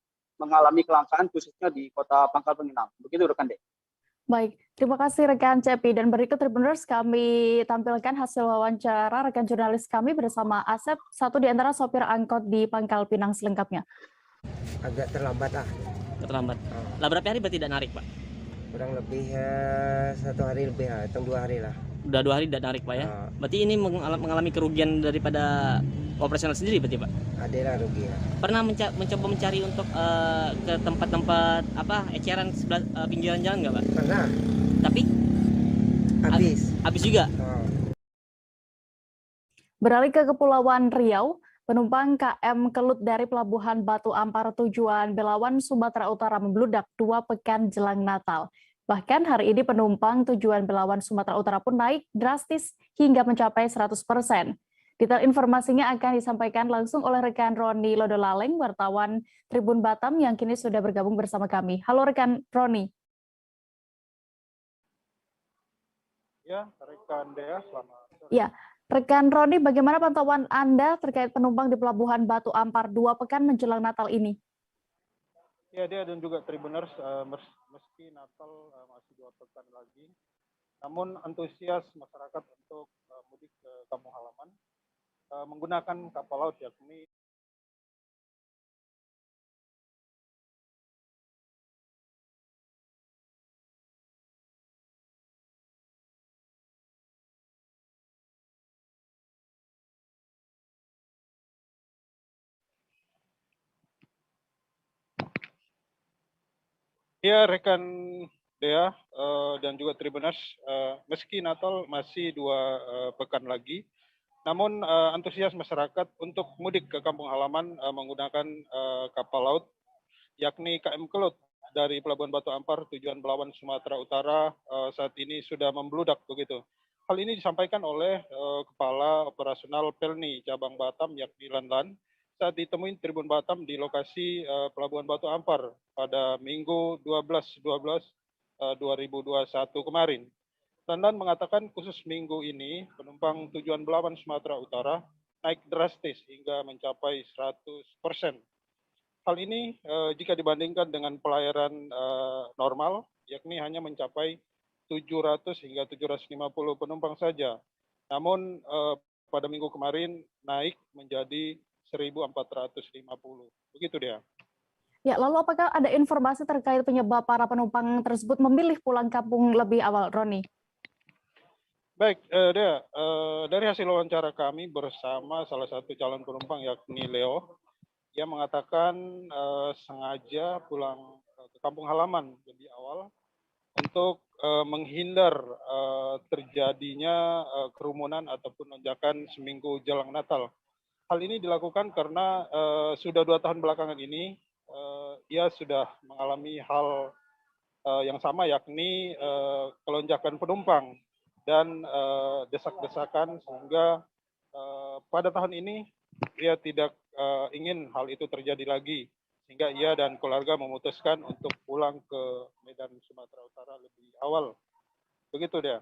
mengalami kelangkaan khususnya di Kota Pangkal Pinang. Begitu rekan Dek. Baik, terima kasih rekan Cepi. Dan berikut Tribuners kami tampilkan hasil wawancara rekan jurnalis kami bersama Asep, satu di antara sopir angkot di Pangkal Pinang selengkapnya. Agak terlambat lah. Terlambat. Lah berapa hari berarti tidak narik, Pak? Kurang lebih 1 hari lebih lah, hitung 2 hari lah. Udah 2 hari tidak narik, Pak ya? Berarti ini mengalami kerugian daripada operasional sendiri berarti, Pak? Ada lah rugi ya. Pernah mencoba mencari untuk ke tempat-tempat eceran sebelah pinggiran jalan nggak, Pak? Pernah. Tapi? Habis juga? Beralih ke Kepulauan Riau, penumpang KM Kelut dari Pelabuhan Batu Ampar tujuan Belawan, Sumatera Utara membludak 2 pekan jelang Natal. Bahkan hari ini penumpang tujuan Belawan, Sumatera Utara pun naik drastis hingga mencapai 100%. Detail informasinya akan disampaikan langsung oleh rekan Roni Lodolaleng, wartawan Tribun Batam yang kini sudah bergabung bersama kami. Halo rekan Roni. Ya, rekan Dea, selamat sore. Ya, rekan Roni, bagaimana pantauan Anda terkait penumpang di Pelabuhan Batu Ampar 2 pekan menjelang Natal ini? Ya, Dea dan juga Tribuners, meski Natal masih 2 pekan lagi, namun antusias masyarakat untuk mudik ke kampung halaman menggunakan kapal laut, yakni ya rekan Dea dan juga Tribuners, meski Natal masih 2 pekan lagi, namun antusias masyarakat untuk mudik ke kampung halaman menggunakan kapal laut, yakni KM Kelut dari Pelabuhan Batu Ampar tujuan Belawan, Sumatera Utara saat ini sudah membludak begitu. Hal ini disampaikan oleh Kepala Operasional Pelni Cabang Batam, yakni Lanlan, saat ditemui Tribun Batam di lokasi Pelabuhan Batu Ampar pada Minggu 12/12/2021 kemarin. Lanlan mengatakan khusus minggu ini penumpang tujuan Belawan, Sumatera Utara naik drastis hingga mencapai 100%. Hal ini jika dibandingkan dengan pelayaran normal, yakni hanya mencapai 700 hingga 750 penumpang saja. Namun pada minggu kemarin naik menjadi 1.450. Begitu dia. Ya, lalu apakah ada informasi terkait penyebab para penumpang tersebut memilih pulang kampung lebih awal, Roni? Baik, Dea, dari hasil wawancara kami bersama salah satu calon penumpang yakni Leo, dia mengatakan sengaja pulang ke kampung halaman lebih awal untuk menghindar terjadinya kerumunan ataupun lonjakan seminggu jelang Natal. Hal ini dilakukan karena sudah 2 tahun belakangan ini ia sudah mengalami hal yang sama, yakni kelonjakan penumpang dan desak-desakan, sehingga pada tahun ini ia tidak ingin hal itu terjadi lagi, sehingga ia dan keluarga memutuskan untuk pulang ke Medan, Sumatera Utara lebih awal. Begitu dia.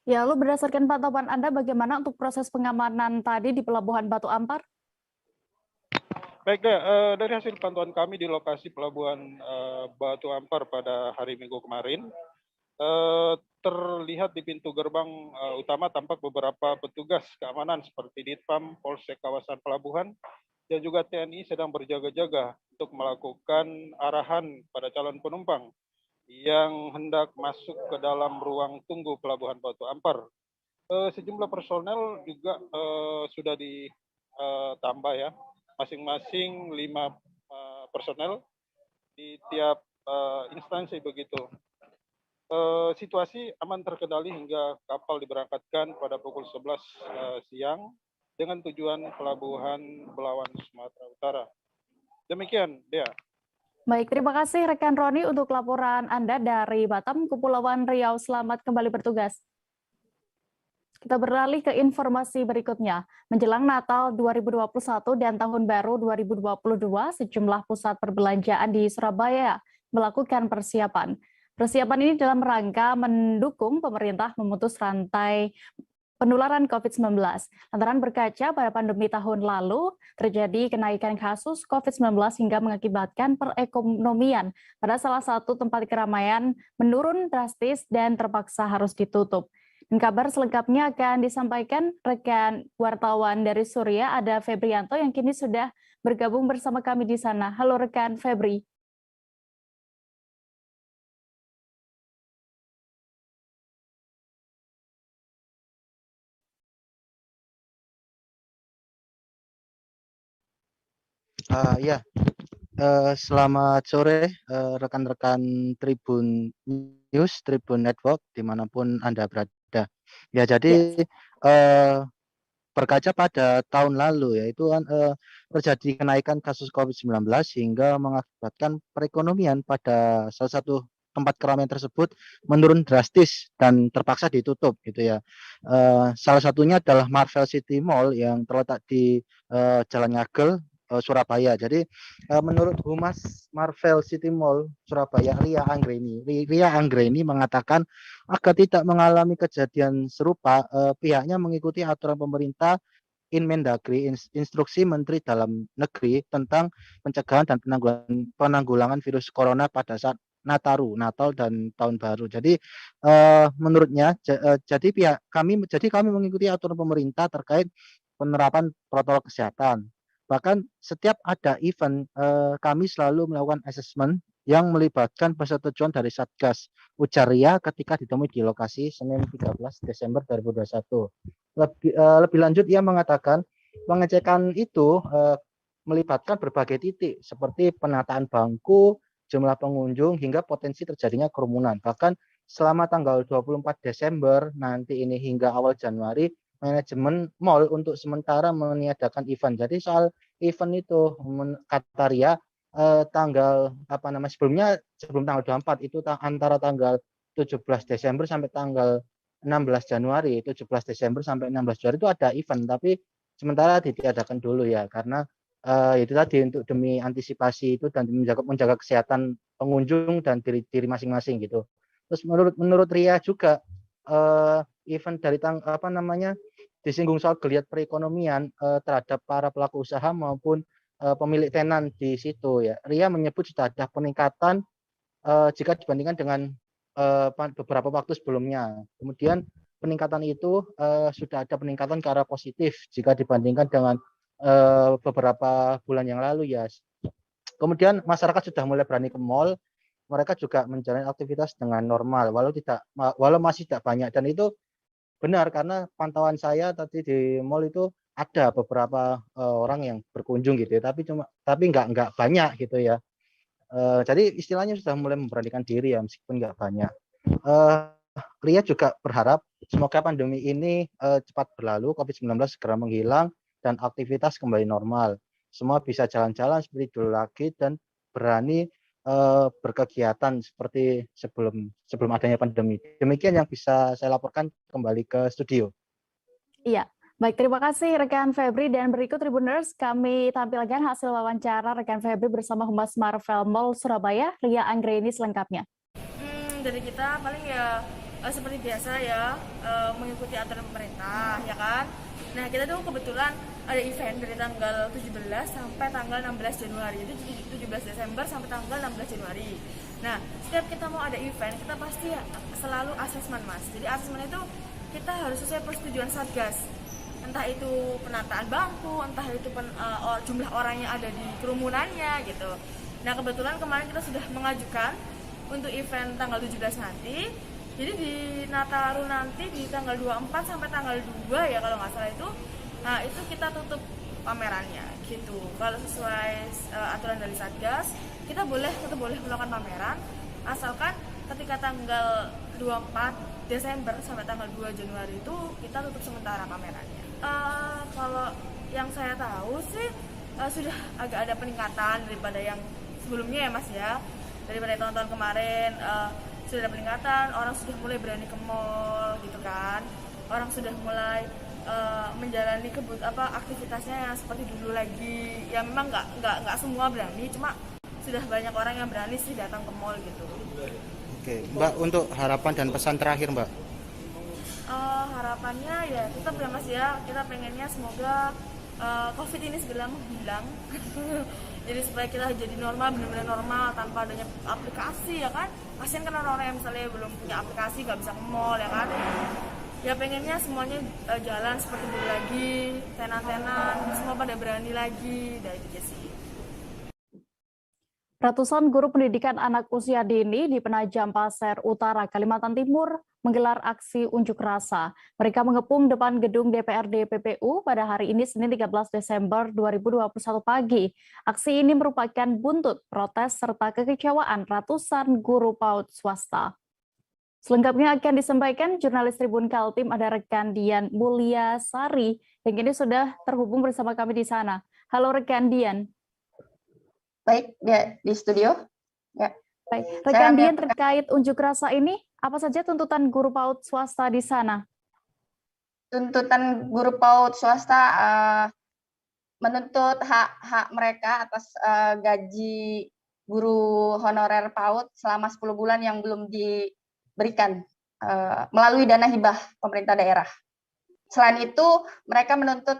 Ya, lalu berdasarkan pantauan Anda, bagaimana untuk proses pengamanan tadi di Pelabuhan Batu Ampar? Baik, dari hasil pantauan kami di lokasi Pelabuhan Batu Ampar pada hari Minggu kemarin, terlihat di pintu gerbang utama tampak beberapa petugas keamanan seperti Ditpam, Polsek kawasan pelabuhan, dan juga TNI sedang berjaga-jaga untuk melakukan arahan pada calon penumpang yang hendak masuk ke dalam ruang tunggu Pelabuhan Batu Ampar. Sejumlah personel juga sudah ditambah ya, masing-masing 5 personel di tiap instansi begitu. Situasi aman terkendali hingga kapal diberangkatkan pada pukul 11 siang dengan tujuan Pelabuhan Belawan, Sumatera Utara. Demikian, Dea. Baik, terima kasih rekan Roni untuk laporan Anda dari Batam, Kepulauan Riau. Selamat kembali bertugas. Kita beralih ke informasi berikutnya. Menjelang Natal 2021 dan Tahun Baru 2022, sejumlah pusat perbelanjaan di Surabaya melakukan persiapan. Persiapan ini dalam rangka mendukung pemerintah memutus rantai penularan COVID-19. Lantaran berkaca pada pandemi tahun lalu, terjadi kenaikan kasus COVID-19 hingga mengakibatkan perekonomian pada salah satu tempat keramaian menurun drastis dan terpaksa harus ditutup. Dan kabar selengkapnya akan disampaikan rekan wartawan dari Surya, ada Febrianto yang kini sudah bergabung bersama kami di sana. Halo rekan Febri. Ya, selamat sore rekan-rekan Tribun News, Tribun Network, dimanapun Anda berada. Ya, jadi berkaca pada tahun lalu, yaitu terjadi kenaikan kasus COVID-19 hingga mengakibatkan perekonomian pada salah satu tempat keramaian tersebut menurun drastis dan terpaksa ditutup, gitu ya. Salah satunya adalah Marvel City Mall yang terletak di Jalan Ngagel, Surabaya. Jadi menurut Humas Marvel City Mall Surabaya, Ria Anggreni mengatakan agar tidak mengalami kejadian serupa, pihaknya mengikuti aturan pemerintah Inmendagri, Instruksi Menteri Dalam Negeri tentang pencegahan dan penanggulangan virus corona pada saat Natal dan Tahun Baru. Jadi menurutnya jadi kami mengikuti aturan pemerintah terkait penerapan protokol kesehatan. Bahkan setiap ada event, kami selalu melakukan asesmen yang melibatkan persetujuan dari Satgas, ujar Ria ketika ditemui di lokasi Senin 13 Desember 2021. Lebih lanjut, ia mengatakan pengecekan itu melibatkan berbagai titik seperti penataan bangku, jumlah pengunjung, hingga potensi terjadinya kerumunan. Bahkan selama tanggal 24 Desember nanti ini hingga awal Januari, manajemen mall untuk sementara meniadakan event. Jadi soal event itu, kata Ria, sebelum tanggal 24 itu antara tanggal 17 Desember sampai tanggal 16 Januari, 17 Desember sampai 16 Januari itu ada event, tapi sementara ditiadakan dulu ya, karena itu tadi untuk demi antisipasi itu dan menjaga kesehatan pengunjung dan diri masing-masing gitu. Terus menurut Ria juga event dari disinggung soal geliat perekonomian terhadap para pelaku usaha maupun pemilik tenan di situ ya. Ria menyebut sudah ada peningkatan jika dibandingkan dengan beberapa waktu sebelumnya. Kemudian peningkatan itu sudah ada peningkatan ke arah positif jika dibandingkan dengan beberapa bulan yang lalu ya. Kemudian masyarakat sudah mulai berani ke mal, mereka juga menjalani aktivitas dengan normal walau masih tidak banyak, dan itu benar karena pantauan saya tadi di mal itu ada beberapa orang yang berkunjung gitu ya, tapi nggak banyak gitu ya. Jadi istilahnya sudah mulai memberanikan diri ya meskipun nggak banyak. Ria juga berharap semoga pandemi ini cepat berlalu, COVID-19 segera menghilang dan aktivitas kembali normal. Semua bisa jalan-jalan seperti dulu lagi dan berani berkegiatan seperti sebelum adanya pandemi. Demikian yang bisa saya laporkan, kembali ke studio. Iya, baik, terima kasih rekan Febri, dan berikut Tribuners kami tampilkan hasil wawancara rekan Febri bersama Humas Marvel Mall Surabaya, Ria Anggreni selengkapnya. Dari kita paling ya seperti biasa ya, mengikuti aturan pemerintah ya kan. Nah, kita tuh kebetulan ada event dari tanggal 17 sampai tanggal 16 Januari. Itu 17 Desember sampai tanggal 16 Januari. Nah, setiap kita mau ada event, kita pasti selalu asesmen, Mas. Jadi asesmen itu kita harus sesuai persetujuan Satgas. Entah itu penataan bangku, entah itu jumlah orang yang ada di kerumunannya gitu. Nah, kebetulan kemarin kita sudah mengajukan untuk event tanggal 17 nanti. Jadi di Nataru nanti di tanggal 24 sampai tanggal 2 ya kalau nggak salah itu. Nah, itu kita tutup pamerannya gitu. Kalau sesuai aturan dari Satgas, kita tetap boleh melakukan pameran asalkan ketika tanggal 24 Desember sampai tanggal 2 Januari itu kita tutup sementara pamerannya. Kalau yang saya tahu sih sudah agak ada peningkatan daripada yang sebelumnya ya Mas ya. Daripada tahun-tahun kemarin sudah ada peningkatan, orang sudah mulai berani ke mall gitu kan. Orang sudah mulai menjalani aktivitasnya yang seperti dulu lagi. Ya memang nggak semua berani, cuma sudah banyak orang yang berani sih datang ke mall gitu. Oke, Mbak, untuk harapan dan pesan terakhir, Mbak. Harapannya ya tetap ya Mas ya, kita pengennya semoga COVID ini segera menghilang. Jadi supaya kita jadi normal, benar-benar normal tanpa adanya aplikasi ya kan. Kasian kan orang-orang yang misalnya belum punya aplikasi nggak bisa ke mall ya kan. Ya pengennya semuanya jalan seperti dulu lagi, tenan-tenan, semua pada berani lagi, dari itu sih. Ratusan guru pendidikan anak usia dini di Penajam Pasir Utara, Kalimantan Timur menggelar aksi unjuk rasa. Mereka mengepung depan gedung DPRD PPU pada hari ini Senin 13 Desember 2021 pagi. Aksi ini merupakan buntut protes serta kekecewaan ratusan guru PAUD swasta. Selengkapnya akan disampaikan jurnalis Tribun Kaltim, ada rekan Dian Mulyasari yang kini sudah terhubung bersama kami di sana. Halo rekan Dian. Baik, ya, di studio. Ya. Baik. Rekan Dian, terkait unjuk rasa ini, apa saja tuntutan guru PAUD swasta di sana? Tuntutan guru PAUD swasta menuntut hak mereka atas gaji guru honorer PAUD selama 10 bulan yang belum diberikan melalui dana hibah pemerintah daerah. Selain itu, mereka menuntut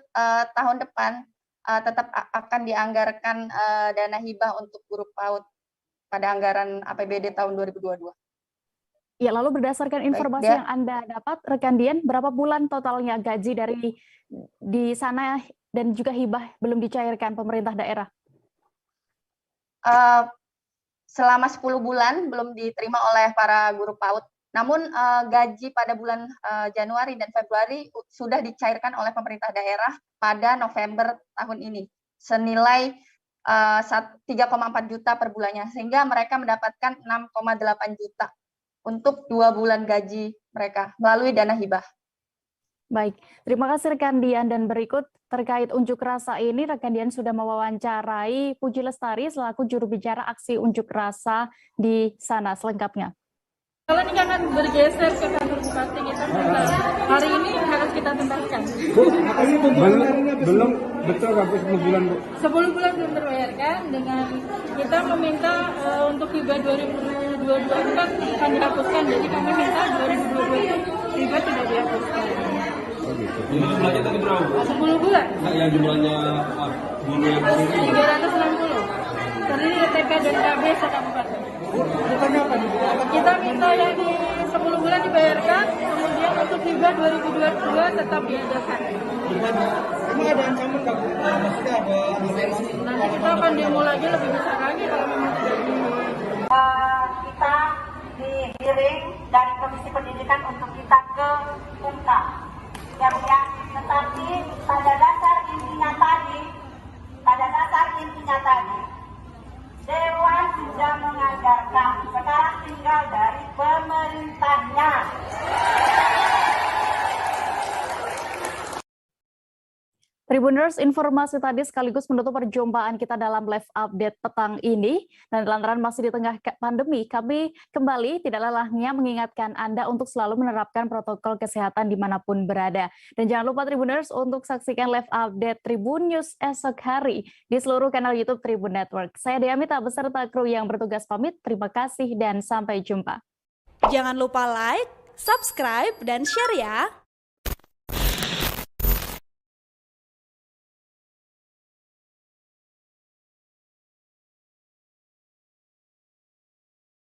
tahun depan tetap akan dianggarkan dana hibah untuk guru PAUD pada anggaran APBD tahun 2022. Ya, lalu berdasarkan informasi yang Anda dapat, rekan Dian, berapa bulan totalnya gaji dari di sana dan juga hibah belum dicairkan pemerintah daerah? Selama 10 bulan belum diterima oleh para guru PAUD. Namun gaji pada bulan Januari dan Februari sudah dicairkan oleh pemerintah daerah pada November tahun ini senilai 3,4 juta per bulannya, sehingga mereka mendapatkan 6,8 juta untuk 2 bulan gaji mereka melalui dana hibah. Baik, terima kasih rekan Dian, dan berikut terkait unjuk rasa ini rekan Dian sudah mewawancarai Puji Lestari selaku juru bicara aksi unjuk rasa di sana. Selengkapnya. Kalau ini akan bergeser ke kantor bupati kita hari ini harus kita tuntaskan. Bu, ini belum betul habis 10 bulan, Bu. 10 bulan belum terbayarkan, dengan kita meminta untuk hibah 2022 kan akan dihapuskan. Jadi kami minta 2022 hibah tidak dihapuskan. Oh gitu. Ini jumlahnya tadi berapa? 10 bulan. Nah, yang jumlahnya guru yang baru ini 360. Terdiri dari TK dan KB sekabupaten. bukannya apa nih? Kita minta yang di 10 bulan dibayarkan, kemudian untuk hibah 2022 tetap diadakan. Emang ada ancaman nggak Bu? Maksudnya ada ancaman? Nanti kita akan demo lagi lebih besar lagi kalau memang tidak di. Kita digiring dari Komisi Pendidikan untuk kita ke Umka. Ya, tetapi pada dasar intinya tadi, Dewan sudah mengajarkan, sekarang tinggal dari pemerintahnya. Tribuners, informasi tadi sekaligus menutup perjumpaan kita dalam live update petang ini. Dan lantaran masih di tengah pandemi, kami kembali tidak lelahnya mengingatkan Anda untuk selalu menerapkan protokol kesehatan dimanapun berada. Dan jangan lupa Tribuners untuk saksikan live update Tribun News esok hari di seluruh kanal YouTube Tribun Network. Saya Diamita beserta kru yang bertugas pamit. Terima kasih dan sampai jumpa. Jangan lupa like, subscribe, dan share ya.